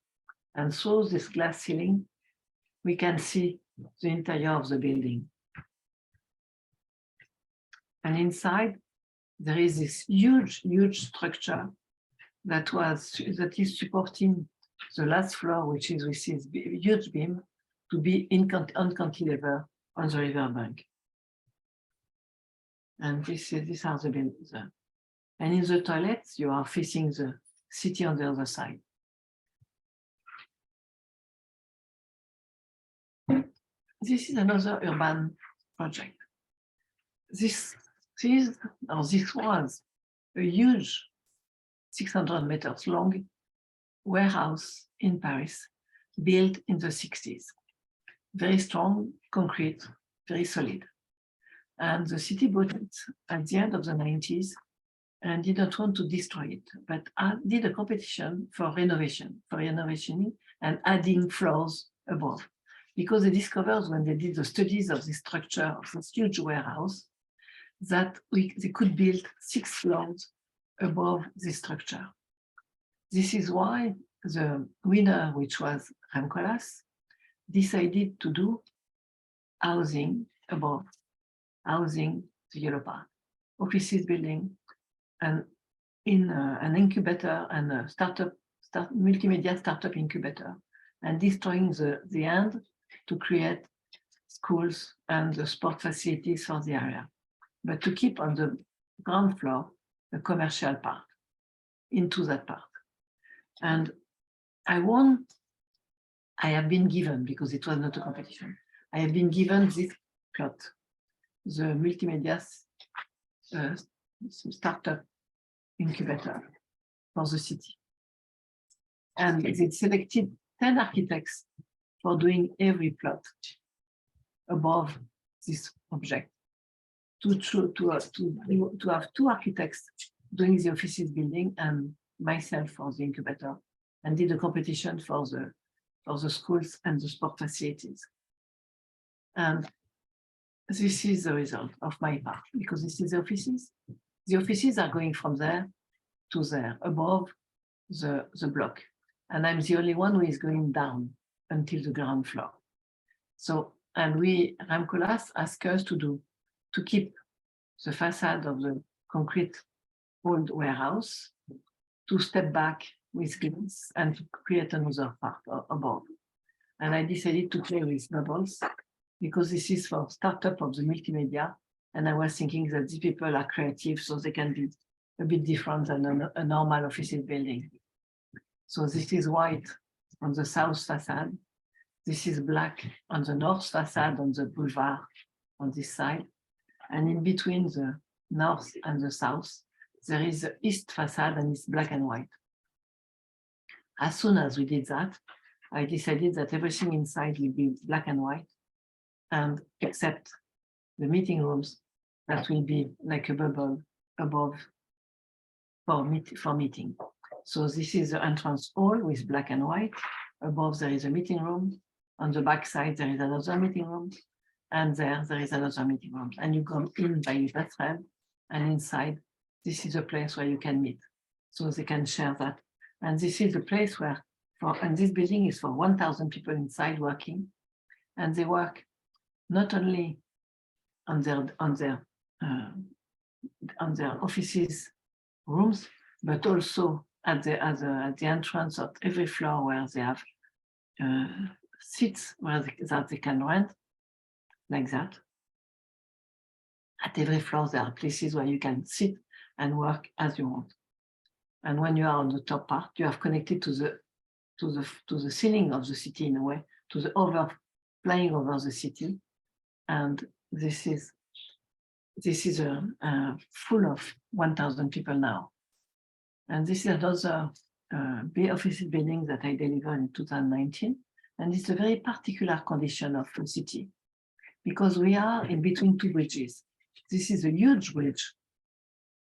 And through this glass ceiling, we can see the interior of the building. And inside, there is this huge structure that is supporting the last floor, which is with this huge beam to be on cantilever on the riverbank. And these are the buildings. And in the toilets, you are facing the city on the other side. This is another urban project. This was a huge 600 meters long warehouse in Paris, built in the 60s. Very strong, concrete, very solid. And the city bought it at the end of the 90s and did not want to destroy it, but did a competition for renovation and adding floors above. Because they discovered when they did the studies of the structure of this huge warehouse, that they could build 6 floors above this structure. This is why the winner, which was Remcolas, decided to do housing above, housing the yellow part, offices building, and in an incubator and a multimedia startup incubator, and destroying the end to create schools and the sport facilities for the area, but to keep on the ground floor a commercial part into that part. And I have been given, because it was not a competition, I have been given this plot, the multimedia startup incubator for the city. And they selected 10 architects for doing every plot above this object. To have 2 architects doing the offices building and myself for the incubator, and did a competition for the schools and the sport facilities. And this is the result of my part, because this is the offices. The offices are going from there to there, above the block. And I'm the only one who is going down until the ground floor. So, and Ramcolas asked us to keep the facade of the concrete old warehouse, to step back with glass and to create another part above. And I decided to play with bubbles because this is for startup of the multimedia. And I was thinking that these people are creative, so they can be a bit different than a normal office building. So this is white on the south facade. This is black on the north facade on the boulevard on this side. And in between the north and the south, there is the east facade and it's black and white. As soon as we did that, I decided that everything inside will be black and white, and except the meeting rooms that will be like a bubble above for meeting. So this is the entrance hall with black and white. Above there is a meeting room. On the back side there is another meeting room, and there is another meeting room. And you come in by the bathroom, and inside this is a place where you can meet. So they can share that. And this is a place where, and this building is for 1,000 people inside working, and they work not only on their offices rooms, but also at the entrance of every floor where they have seats that they can rent, like that. At every floor there are places where you can sit and work as you want. And when you are on the top part, you have connected to the ceiling of the city in a way, to the flying over the city. And this is full of 1,000 people now. And this is another office building that I delivered in 2019. And it's a very particular condition of the city because we are in between 2 bridges. This is a huge bridge.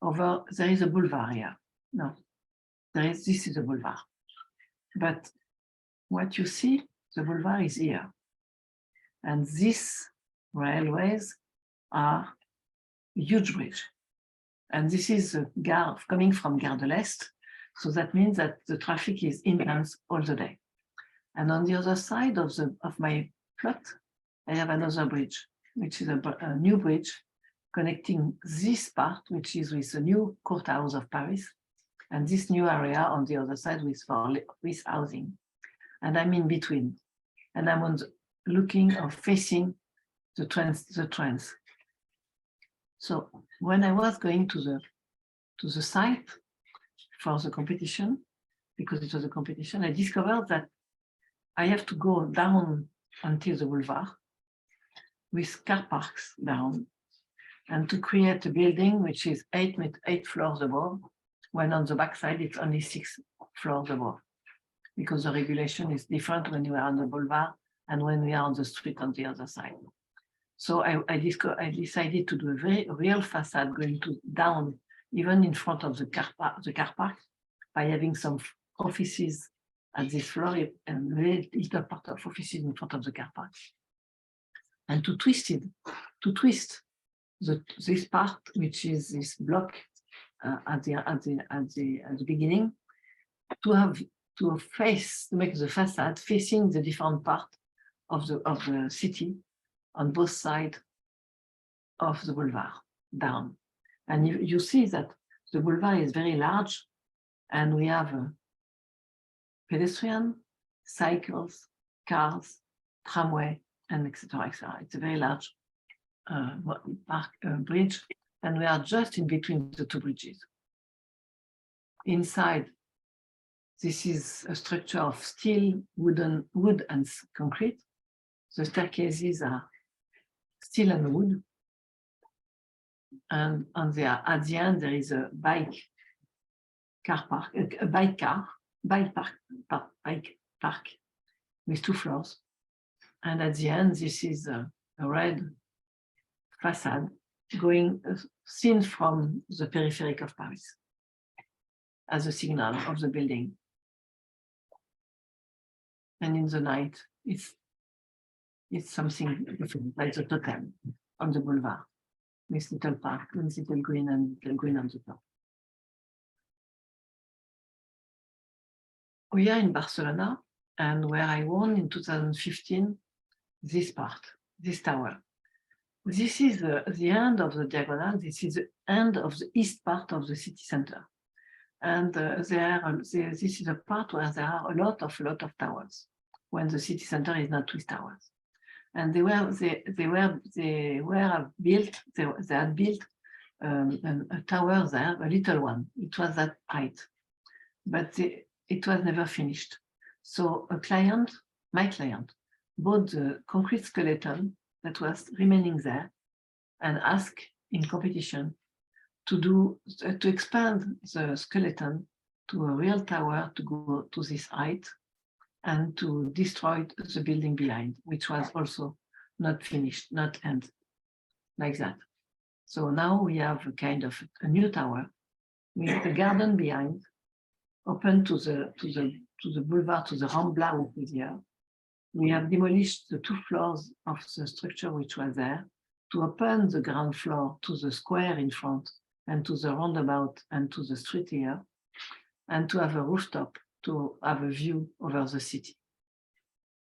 There is a boulevard here. No, this is a boulevard. But what you see, the boulevard is here. And these railways are a huge bridge. And this is a gare coming from Gare de l'Est. So that means that the traffic is intense all the day. And on the other side of my plot, I have another bridge, which is a new bridge connecting this part, which is with the new courthouse of Paris, and this new area on the other side with housing. And I'm in between. And I'm facing the trains. So when I was going to the site for the competition, because it was a competition, I discovered that I have to go down until the boulevard with car parks down, and to create a building which is 8 floors above, when on the backside it's only 6 floors above, because the regulation is different when you are on the boulevard and when we are on the street on the other side. So I decided to do a very real facade going down, even in front of the car park, by having some offices at this floor and a little part of offices in front of the car park. And to twist this part, which is this block at the beginning, to make the facade facing the different part of the city on both sides of the boulevard down. And you see that the boulevard is very large, and we have pedestrian, cycles, cars, tramway, and etc. It's a very large bridge, and we are just in between the 2 bridges. Inside, this is a structure of steel, wood and concrete. The staircases are steel and wood. And at the end, there is a bike car, bike park with 2 floors. And at the end, this is a red facade going seen from the periphery of Paris as a signal of the building. And in the night, it's something different, like the totem on the boulevard, with little park, with little green and little green on the top. We are in Barcelona, and where I won in 2015 this part, this tower. This is the end of the diagonal. This is the end of the east part of the city center. And this is a part where there are a lot of towers, when the city center is not with towers. And they had built a tower there, a little one. It was that height, but it was never finished. So my client, bought the concrete skeleton that was remaining there and asked in competition to expand the skeleton to a real tower to go to this height and to destroy the building behind, which was also not finished, not end, like that. So now we have a kind of a new tower with the garden behind, open to the boulevard, to the Rambla which is here. We have demolished the 2 floors of the structure which was there to open the ground floor to the square in front and to the roundabout and to the street here, and to have a rooftop to have a view over the city.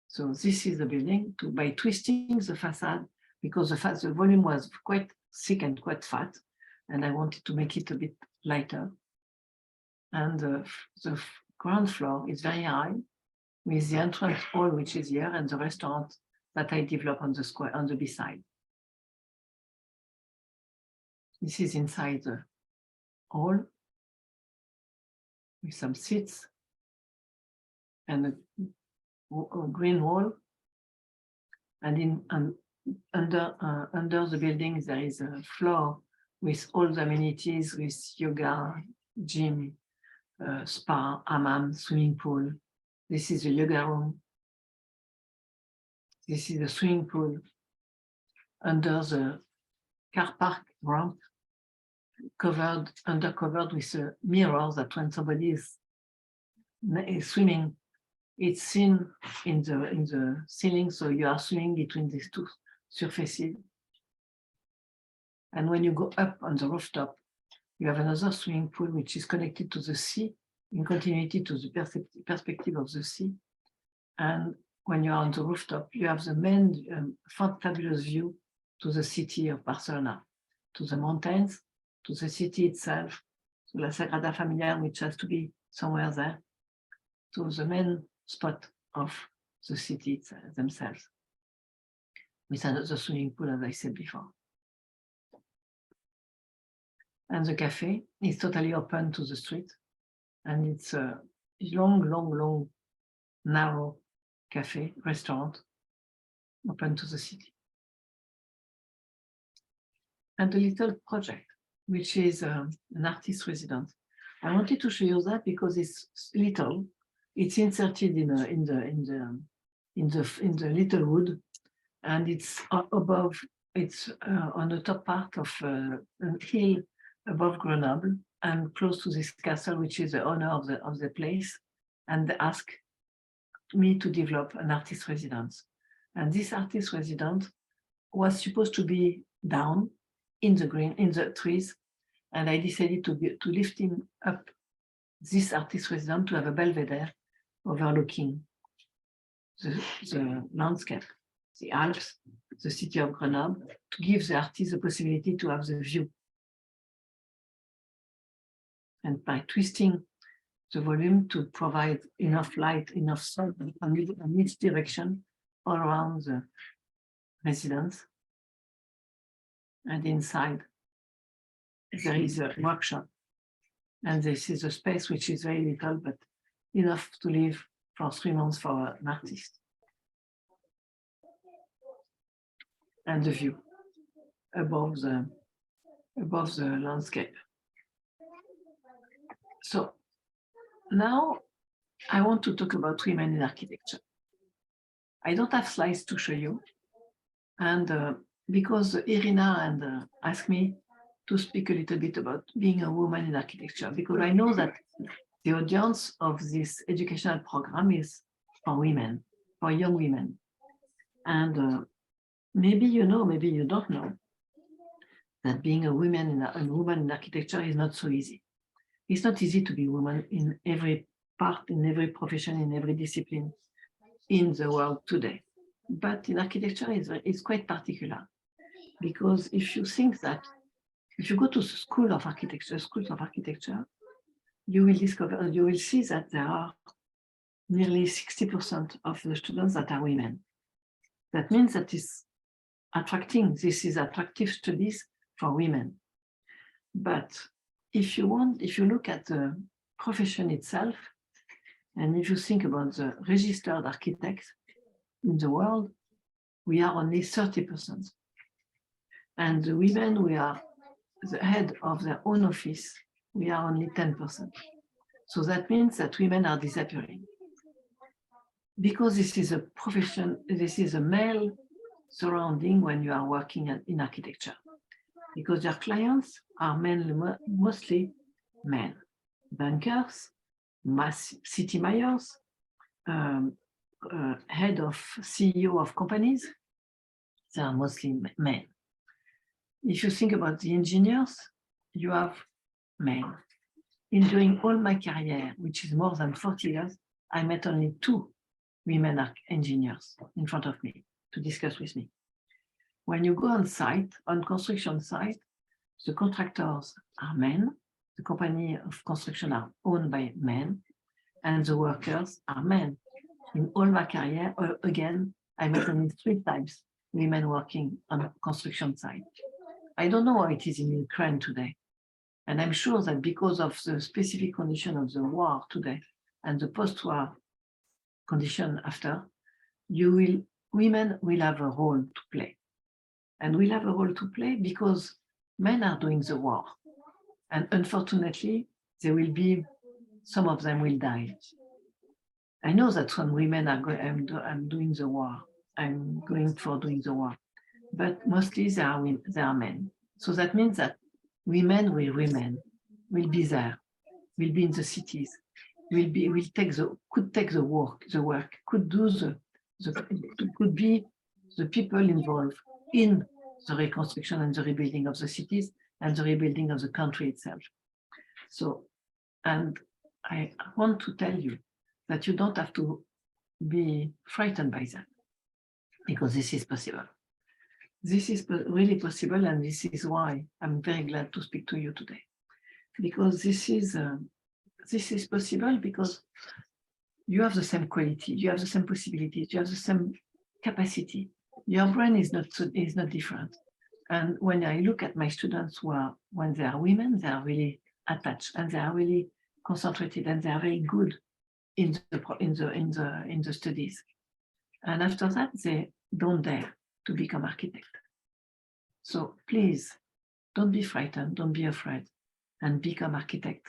So this is the building. By twisting the facade, because the volume was quite thick and quite fat, and I wanted to make it a bit lighter. And the ground floor is very high, with the entrance hall which is here and the restaurant that I developed on the square, on the B side. This is inside the hall with some seats and a green wall. And under the building there is a floor with all the amenities, with yoga, gym, spa, hammam, swimming pool. This is the yoga room. This is the swimming pool. Under the car park ramp, covered with a mirror that when somebody is swimming, it's seen in the ceiling, so you are swimming between these 2 surfaces. And when you go up on the rooftop, you have another swimming pool which is connected to the sea, in continuity to the perspective of the sea. And when you are on the rooftop, you have the main fabulous view to the city of Barcelona, to the mountains, to the city itself, to La Sagrada Familia, which has to be somewhere there, to the main spot of the city themselves, with another swimming pool, as I said before. And the cafe is totally open to the street, and it's a long, narrow cafe, restaurant, open to the city. And a little project, which is an artist residence. I wanted to show you that because it's little. It's inserted in the little wood, and it's above. It's on the top part of a hill above Grenoble, and close to this castle, which is the owner of the place, and they asked me to develop an artist residence. And this artist residence was supposed to be down in the trees, and I decided to lift him up, this artist residence, to have a belvedere overlooking the landscape, the Alps, the city of Grenoble, to give the artist the possibility to have the view. And by twisting the volume to provide enough light, enough sun in each direction all around the residence. And inside there is a workshop. And this is a space which is very little, but enough to live for 3 months for an artist. And the view above the landscape. So now I want to talk about women in architecture. I don't have slides to show you. And because Irina asked me to speak a little bit about being a woman in architecture, because I know that the audience of this educational program is for women, for young women. And maybe you know, maybe you don't know, that being a woman in architecture is not so easy. It's not easy to be a woman in every part, in every profession, in every discipline in the world today. But in architecture, it's quite particular, because if you think that, if you go to schools of architecture, you will see that there are nearly 60% of the students that are women. That means that this is attractive studies for women. But if you look at the profession itself, and if you think about the registered architects in the world, we are only 30%. And the women, we are the head of their own office, we are only 10%. So that means that women are disappearing. Because this is a profession, this is a male surrounding when you are working in architecture. Because your clients are mostly men, bankers, city mayors, head of CEO of companies, they are mostly men. If you think about the engineers, you have men. During all my career, which is more than 40 years, I met only 2 women engineers in front of me to discuss with me. When you go on site, on construction site, the contractors are men, the company of construction are owned by men, and the workers are men. In all my career, again, I met only 3 times women working on construction site. I don't know how it is in Ukraine today. And I'm sure that because of the specific condition of the war today and the post-war condition after, women will have a role to play. And we'll have a role to play because men are doing the war. And unfortunately, some of them will die. I know that when women are I'm doing the war, I'm going for doing the war, but mostly they are men. So that means that women will be there, will be in the cities, could take the work, could do could be the people involved in the reconstruction and the rebuilding of the cities and the rebuilding of the country itself. So, and I want to tell you that you don't have to be frightened by that, because this is possible. This is really possible, and this is why I'm very glad to speak to you today. Because this is possible because you have the same quality, you have the same possibilities, you have the same capacity. Your brain is not different. And when I look at my students when they are women, they are really attached and they are really concentrated and they are very good in the studies. And after that, they don't dare to become architect. So please, don't be frightened, don't be afraid, and become architect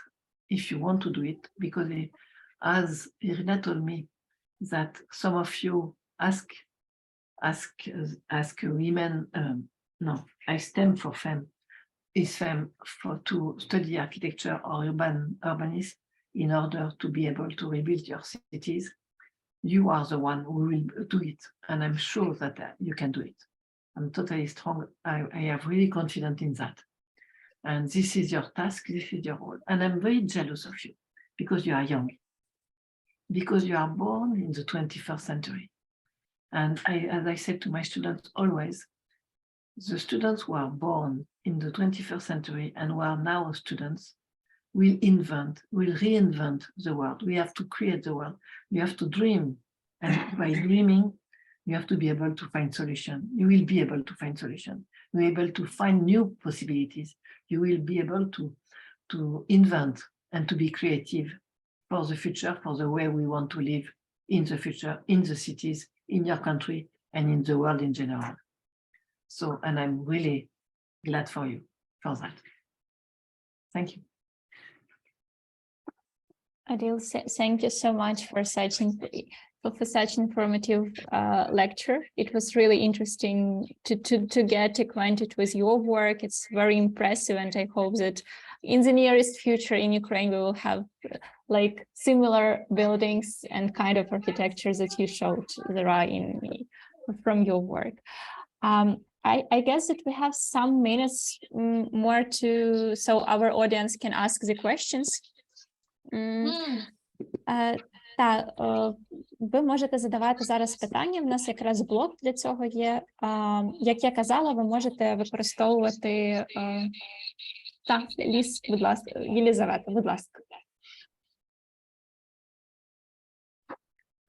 if you want to do it, because as Irina told me, that some of you ask women, I STEM for FEM, IS FEM to study architecture or urbanist in order to be able to rebuild your cities. You are the one who will do it, and I'm sure that you can do it. I'm totally strong. I have really confidence in that. And this is your task, this is your role. And I'm very jealous of you because you are young, because you are born in the 21st century. And as I said to my students always, the students who are born in the 21st century and who are now students will reinvent the world. We have to create the world. We have to dream. And by dreaming, you have to be able to find solutions. You will be able to find solutions. You'll be able to find new possibilities. You will be able to invent and to be creative for the future, for the way we want to live in the future, in the cities, in your country, and in the world in general. So, and I'm really glad for you for that. Thank you. Adil, thank you so much for such informative lecture. It was really interesting to get acquainted with your work. It's very impressive, and I hope that in the nearest future in Ukraine we will have like similar buildings and kind of architecture that you showed there are from your work. I guess that we have some minutes more so our audience can ask the questions. Так, ви можете задавати зараз питання, в нас якраз блок для цього є. Як я казала, ви можете використовувати... Так, Ліс, будь ласка, Єлізавета, будь ласка.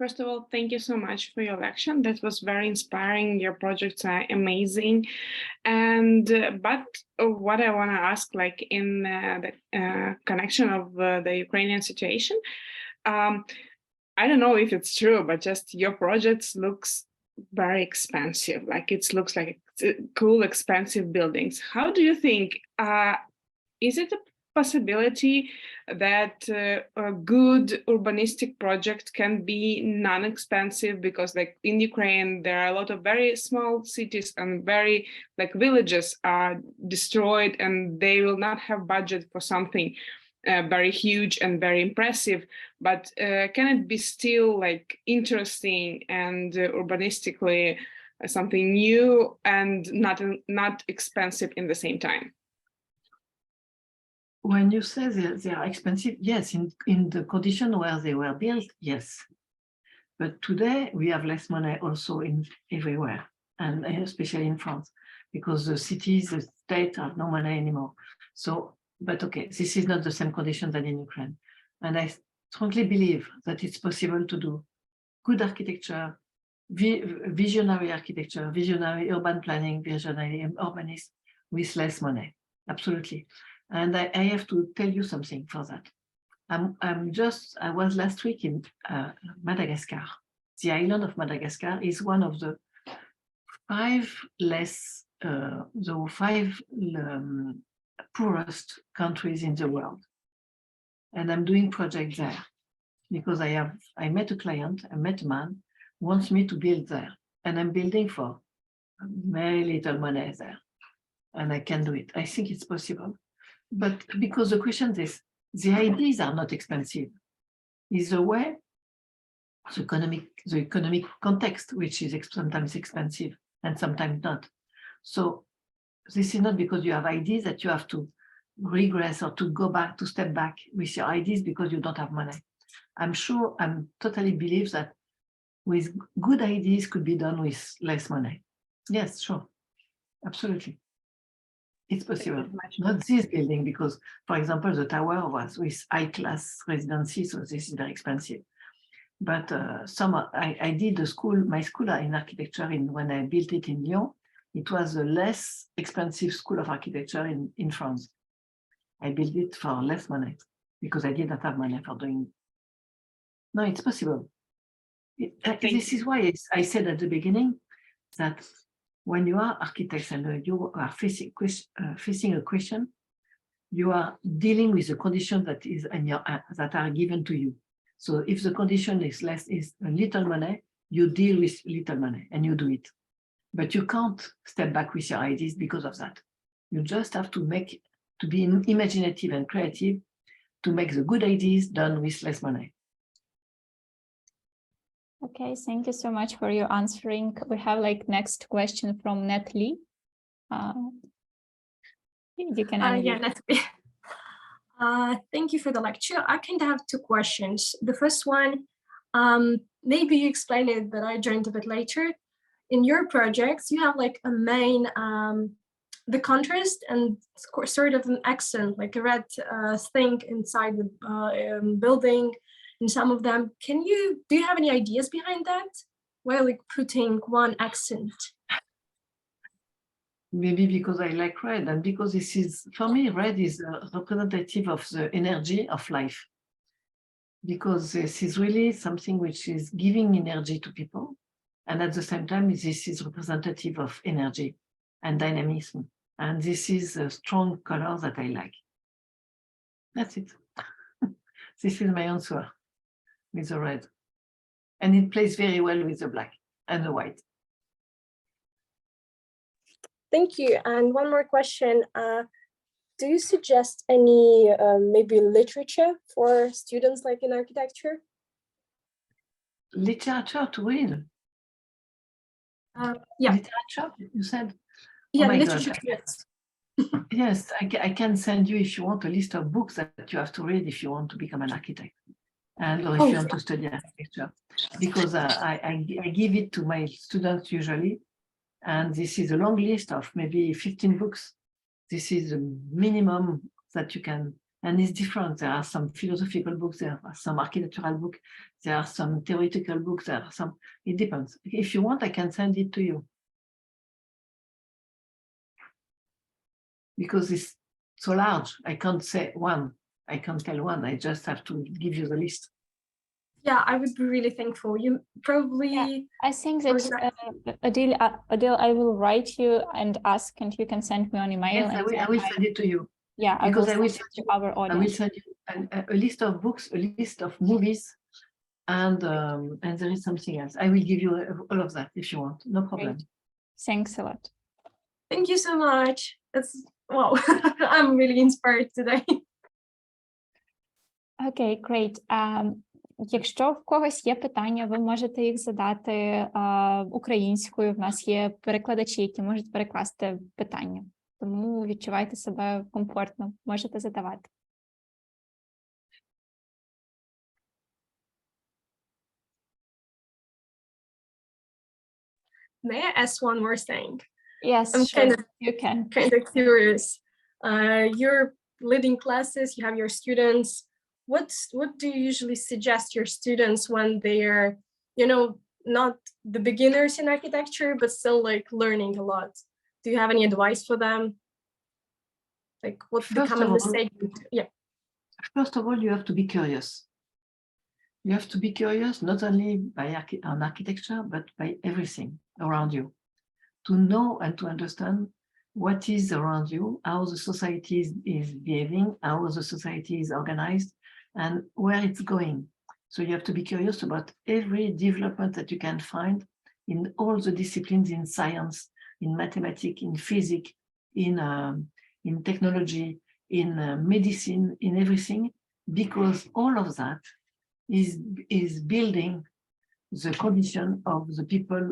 First of all, thank you so much for your lecture. That was very inspiring. Your projects are amazing. And but what I want to ask, like in the connection of the Ukrainian situation, I don't know if it's true, but just your projects looks very expensive. Like it looks like cool, expensive buildings. How do you think? Is it a possibility that a good urbanistic project can be non-expensive? Because like in Ukraine, there are a lot of very small cities and very like villages are destroyed and they will not have budget for something very huge and very impressive, but can it be still like interesting and urbanistically something new and not expensive in the same time? When you say they are expensive, yes, in the condition where they were built, yes. But today we have less money also everywhere, and especially in France, because the cities, the state have no money anymore. So, but okay, this is not the same condition than in Ukraine. And I strongly believe that it's possible to do good architecture, visionary architecture, visionary urban planning, visionary urbanism with less money, absolutely. And I have to tell you something for that. I was last week in Madagascar. The island of Madagascar is one of the five poorest countries in the world. And I'm doing project there because I met a client, I met a man who wants me to build there. And I'm building for very little money there. And I can do it. I think it's possible. But because the question is, the ideas are not expensive. It's the way, the economic context, which is sometimes expensive and sometimes not. So this is not because you have ideas that you have to regress or to go back, to step back with your ideas because you don't have money. I'm totally believe that with good ideas could be done with less money. Yes, sure, absolutely. It's possible, not this building, because, for example, the tower was with high-class residency, so this is very expensive. But I did my school in architecture when I built it in Lyon. It was the less expensive school of architecture in France. I built it for less money because I did not have money for doing it. No, it's possible. This is why I said at the beginning that when you are architects and you are facing a question, you are dealing with the condition that is that are given to you. So if the condition is a little money, you deal with little money and you do it. But you can't step back with your ideas because of that. You just have to be imaginative and creative to make the good ideas done with less money. Okay, thank you so much for your answering. We have like next question from Natalie. You can yeah, Natalie. Thank you for the lecture. I kind of have two questions. The first one, maybe you explained it, but I joined a bit later. In your projects, you have like a main, the contrast and sort of an accent, like a red thing inside the building. In some of them, do you have any ideas behind that? Why like putting one accent? Maybe because I like red, and because this is, for me, red is representative of the energy of life. Because this is really something which is giving energy to people. And at the same time, this is representative of energy and dynamism. And this is a strong color that I like. That's it. This is my answer with the red. And it plays very well with the black and the white. Thank you. And one more question. Do you suggest any maybe literature for students like in architecture? Literature to read. Yeah. Literature, you said? Yeah, my literature. God. Yes. Yes, I can send you, if you want, a list of books that you have to read if you want to become an architect, and or if you want to study architecture, because I give it to my students usually, and this is a long list of maybe 15 books. This is the minimum that you can, and it's different. There are some philosophical books, there are some architectural books, there are some theoretical books, there are some, it depends. If you want, I can send it to you. Because it's so large, I can't say one. I can't tell one. I just have to give you the list. Yeah, I would be really thankful. You probably. Yeah, I think that Odile, I will write you and ask, and you can send me on email. Yes, and I will send it to you. Yeah, because I will send it to our audience. I will send you a list of books, a list of movies, and there is something else. I will give you all of that if you want. No problem. Great. Thanks a lot. Thank you so much. It's wow. I'm really inspired today. Окей, great. Якщо в когось є питання, ви можете їх задати українською. В нас є перекладачі, які можуть перекласти питання. Тому відчувайте себе комфортно, можете задавати. May I ask one more thing? Yes, I'm sure, you can. Kind of curious. You're leading classes, you have your students. What do you usually suggest your students when they're, not the beginners in architecture, but still like learning a lot? Do you have any advice for them? Like what the common mistake? Yeah. First of all, you have to be curious. You have to be curious not only by on architecture, but by everything around you. To know and to understand what is around you, how the society is behaving, how the society is organized, and where it's going. So you have to be curious about every development that you can find in all the disciplines, in science, in mathematics, in physics, in technology, in medicine, in everything, because all of that is building the condition of the people,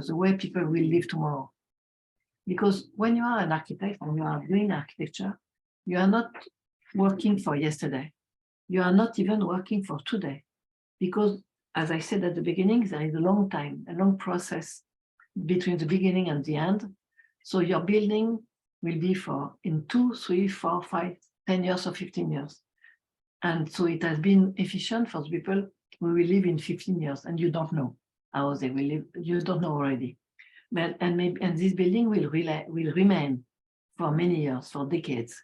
the way people will live tomorrow. Because when you are an architect and you are doing architecture, you are not working for yesterday. You are not even working for today. Because, as I said at the beginning, there is a long time, a long process between the beginning and the end. So your building will be for in 2, 3, 4, 5, 10 years or 15 years. And so it has been efficient for the people who will live in 15 years, and you don't know how they will live. You don't know already. And this building will remain for many years, for decades.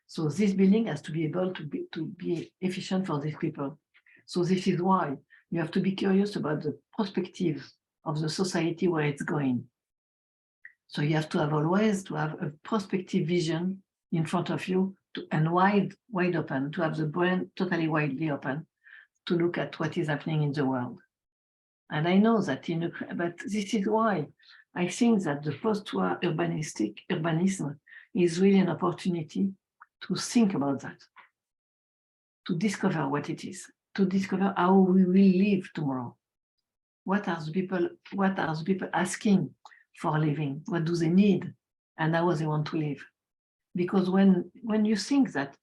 So this building has to be able to be efficient for these people. So this is why you have to be curious about the perspective of the society where it's going. So you have to have always to have a prospective vision in front of you and wide open, to have the brain totally widely open to look at what is happening in the world. And I know that but this is why I think that the post-war urbanism is really an opportunity to think about that, to discover what it is, to discover how we will live tomorrow. What are the people asking for a living? What do they need? And how they want to live? Because when you think that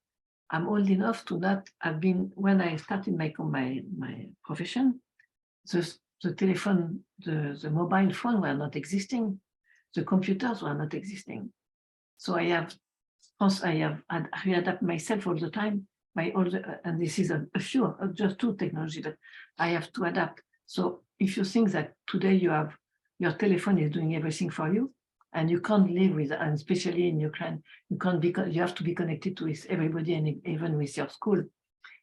I'm old enough to not have been, when I started my profession, the telephone, the mobile phone were not existing. The computers were not existing. So I have readapt myself all the time by all the, and this is a few, just 2 technology, but I have to adapt. So if you think that today you have, your telephone is doing everything for you, and you can't live with, and especially in Ukraine, you have to be connected to with everybody, and even with your school,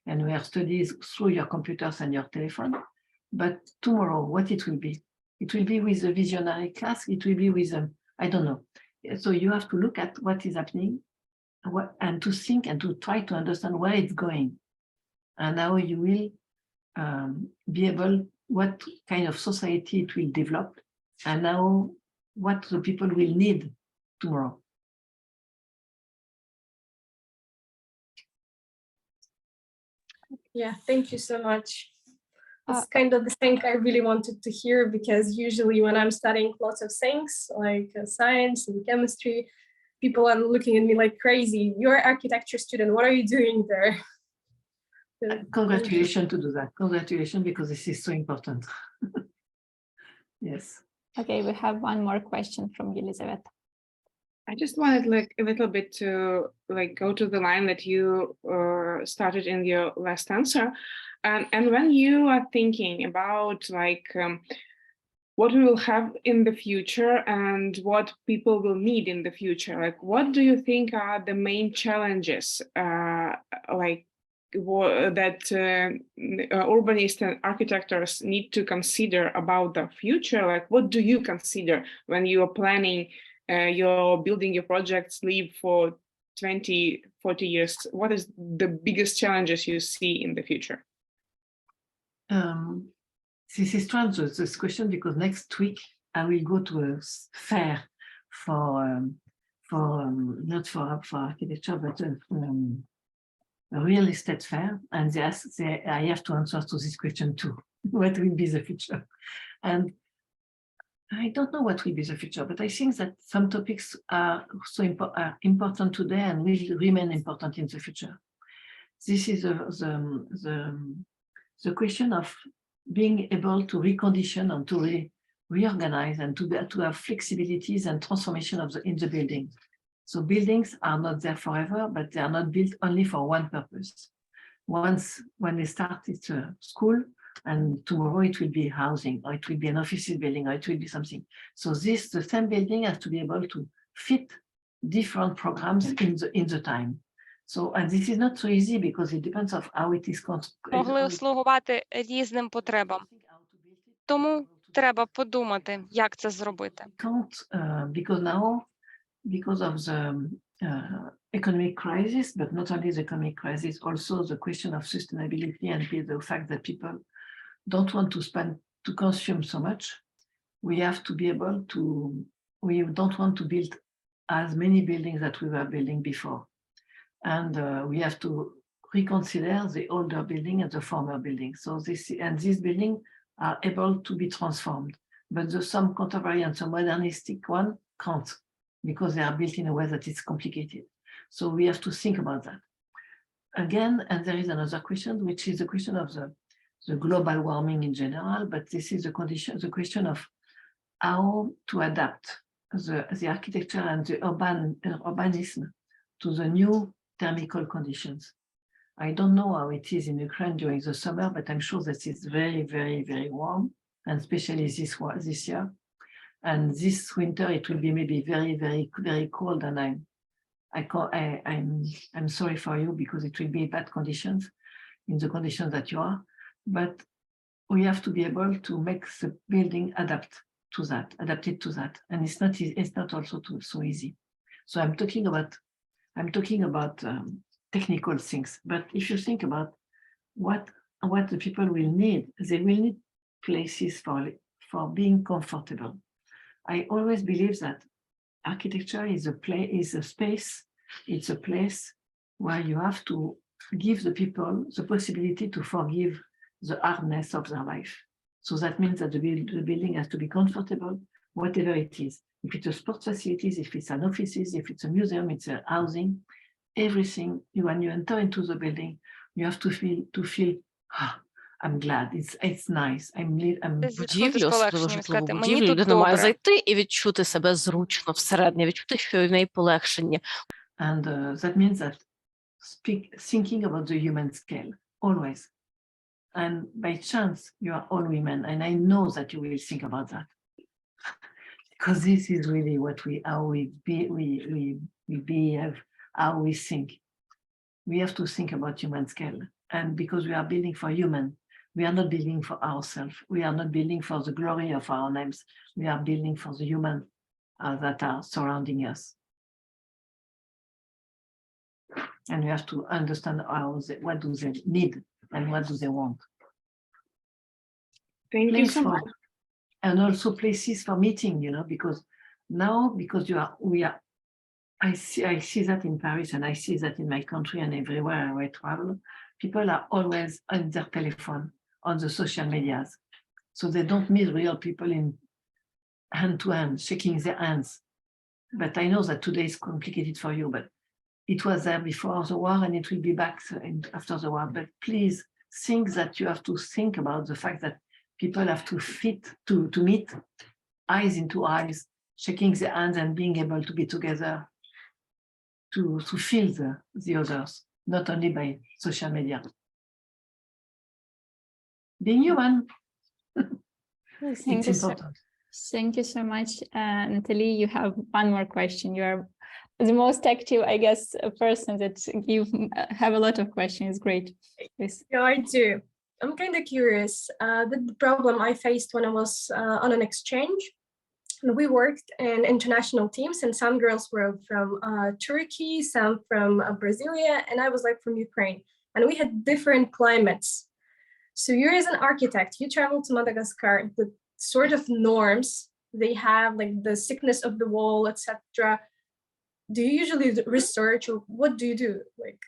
and we have studies through your computers and your telephone. But tomorrow, what it will be? It will be with a visionary class. It will be with I don't know. So you have to look at what is happening, and to think and to try to understand where it's going. and how you will be able, what kind of society it will develop, and now what the people will need tomorrow. Yeah, thank you so much. It's kind of the thing I really wanted to hear, because usually when I'm studying lots of things like science and chemistry, people are looking at me like crazy. You're an architecture student. What are you doing there? Congratulations to do that. Congratulations, because this is so important. Yes. Okay, we have one more question from Elizabeth. I just wanted like a little bit to like go to the line that you started in your last answer. And when you are thinking about like what we will have in the future and what people will need in the future, like what do you think are the main challenges like that urbanists and architects need to consider about the future? Like what do you consider when you are planning you're building your projects live for 20, 40 years? What is the biggest challenges you see in the future? This is strange, this question, because next week I will go to a fair for not for architecture, but a real estate fair, and I have to answer to this question too. What will be the future? And I don't know what will be the future, but I think that some topics are so important today and will remain important in the future. This is the question of being able to recondition and to reorganize and to have flexibilities and transformation in the building. So buildings are not there forever, but they are not built only for one purpose. Once, when they start, it's a school, and tomorrow it will be housing, or it will be an office building, or it will be something. So the same building has to be able to fit different programs in the time. So, and this is not so easy because it depends on how it is Могли слугувати різним потребам. Тому треба подумати, як це зробити. Because now, because of the economic crisis, but not only the economic crisis, also the question of sustainability and the fact that people don't want to consume so much, we have to be able to, we don't want to build as many buildings that we were building before. And we have to reconsider the older building and the former building. So these buildings are able to be transformed, but some contemporary and some modernistic one can't, because they are built in a way that is complicated. So we have to think about that. Again, and there is another question, which is the question of the global warming in general, but this is the question of how to adapt the architecture and the urbanism to the new thermal conditions. I don't know how it is in Ukraine during the summer, but I'm sure that it's very, very, very warm, and especially this year. And this winter, it will be maybe very, very, very cold, and I'm sorry for you, because it will be bad conditions, in the conditions that you are. But we have to be able to make the building adapted to that, and it's not also so easy. So I'm talking about technical things, but if you think about what the people will need, they will need places for being comfortable. I always believe that architecture is a space, it's a place where you have to give the people the possibility to forgive the hardness of their life. So that means that the building has to be comfortable, whatever it is. If it's a sports facilities, if it's an offices, if it's a museum, it's a housing, everything, when you enter into the building, you have to feel, I'm glad, it's nice, Будівлю, особливо житлову будівлю, людина має зайти і відчути себе зручно всередині, відчути, що в неї полегшення. And that means that thinking about the human scale, always. And by chance, you are all women, and I know that you will think about that. Because this is really how we behave, how we think. We have to think about human scale. And because we are building for human, we are not building for ourselves. We are not building for the glory of our names. We are building for the human that are surrounding us. And we have to understand what do they need and what do they want. Thank you so much. And also places for meeting, you know, because now, because I see that in Paris and I see that in my country and everywhere I travel, people are always on their telephone, on the social medias. So they don't meet real people in hand to hand, shaking their hands. But I know that today is complicated for you, but it was there before the war and it will be back after the war. But please think that you have to think about the fact that people have to meet eyes into eyes, shaking their hands and being able to be together, to feel the others, not only by social media. Being human, it's important. Thank you so much. Natalie, you have one more question. You are the most active, I guess, person that you have a lot of questions. Great. Please. Yeah, I do. I'm kind of curious. The problem I faced when I was on an exchange, and we worked in international teams, and some girls were from Turkey, some from Brasilia, and I was like from Ukraine, and we had different climates. So you're as an architect, you travel to Madagascar, the sort of norms they have, like the thickness of the wall, etc. Do you usually research, or what do you do, like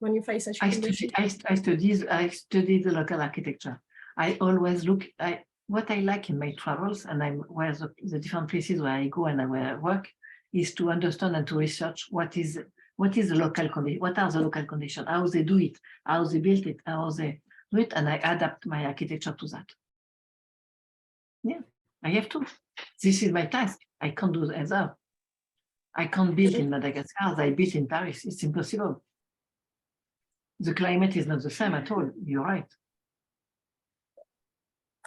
when you face such conditions? I studied the local architecture. I always look at what I like in my travels, and where the different places where I go and where I work, is to understand and to research what is the local condition, what are the local conditions, how they do it, how they build it, how they do it, and I adapt my architecture to that. Yeah, I have to. This is my task. I can't do other. I can't build in Madagascar as I built in Paris. It's impossible. The climate is not the same at all. You're right.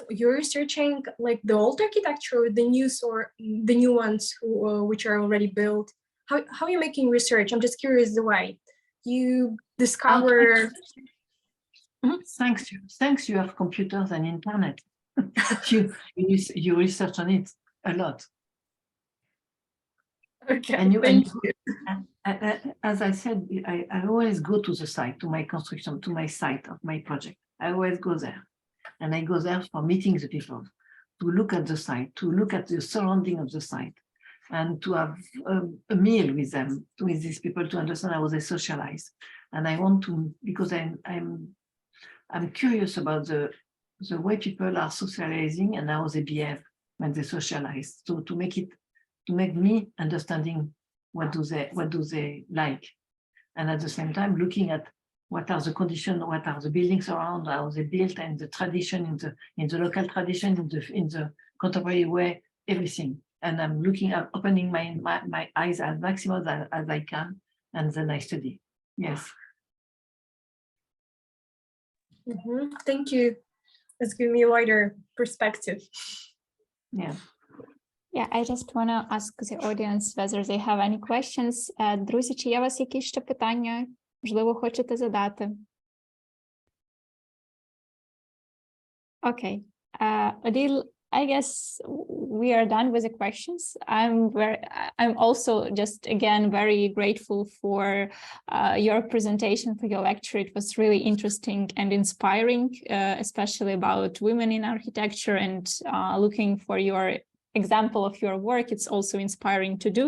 You're researching like the old architecture, the new ones which are already built. How are you making research? I'm just curious the way you discover. Thanks. You have computers and internet. you research on it a lot. Okay. And as I said, I always go to the site, to my construction, to my site of my project. I always go there. And I go there for meeting the people, to look at the site, to look at the surrounding of the site, and to have a meal with them, with these people, to understand how they socialize. And I want to, because I'm curious about the way people are socializing and how they behave when they socialize. So to make me understanding what do they like, and at the same time looking at what are the conditions, what are the buildings around, how they built, and the tradition in the local tradition, in the contemporary way, everything. And I'm looking at opening my eyes as maximum as I can, and then I study. Yes. Thank you. It's giving me a wider perspective. Yeah. Yeah, I just want to ask the audience whether they have any questions. Друзі, чи є у вас якісь ще питання? Можливо, хочете задати? Okay. Odile, I guess we are done with the questions. I'm also just again very grateful for your presentation, for your lecture. It was really interesting and inspiring, especially about women in architecture, and looking for your example of your work. It's also inspiring to do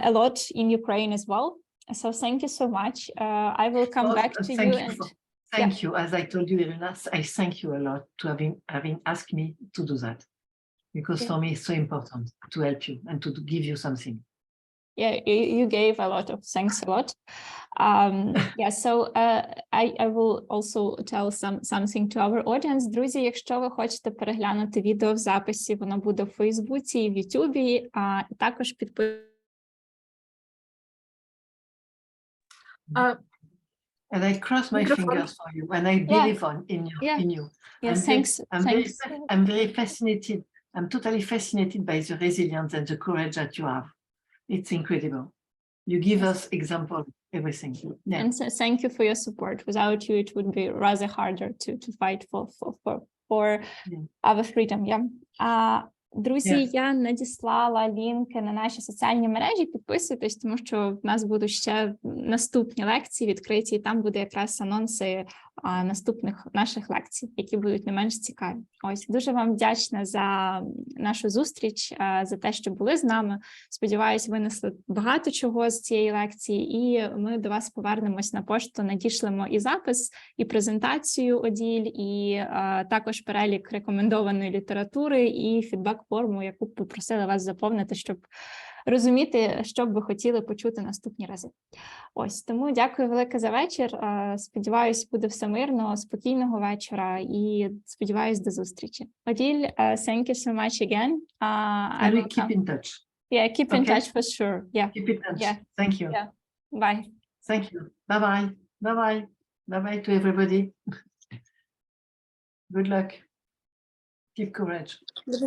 a lot in Ukraine as well. So thank you so much. I will come back to you. Thank you. As I told you, Irina, I thank you a lot to having asked me to do that, because for me it's so important to help you and to give you something. Yeah, you gave a lot of thanks a lot. Yeah, so I will also tell something to our audience. Друзі, якщо ви хочете переглянути відео в записі, воно буде в Фейсбуці і в Ютубі, а також And I cross my fingers for you, and I believe in you. Yes, thanks. I'm very fascinated. I'm totally fascinated by the resilience and the courage that you have. It's incredible. You give us example, everything. Yeah. And so thank you for your support. Without you, it would be rather harder to fight for our freedom. Yeah. Друзі, я надіслала лінки на наші соціальні мережі, підписуйтесь, тому що в нас будуть ще наступні лекції відкриті, і там буде якраз анонси наступних наших лекцій, які будуть не менш цікаві. Ось, дуже вам вдячна за нашу зустріч, за те, що були з нами. Сподіваюсь, винесли багато чого з цієї лекції, і ми до вас повернемось на пошту, надішлемо і запис, і презентацію Оділь, і також перелік рекомендованої літератури, і фідбек-форму, яку б попросили вас заповнити, щоб розуміти, що б ви хотіли почути наступні рази. Ось, тому дякую велике за вечір. Сподіваюсь, буде все мирно, спокійного вечора і сподіваюсь до зустрічі. Оділь, thank you so much again. I will keep in touch. Yeah, keep in touch for sure. Yeah. Keep in touch. Yeah. Thank you. Yeah. Bye. Thank you. Bye-bye. Bye-bye. Bye-bye to everybody. Good luck. Keep courage.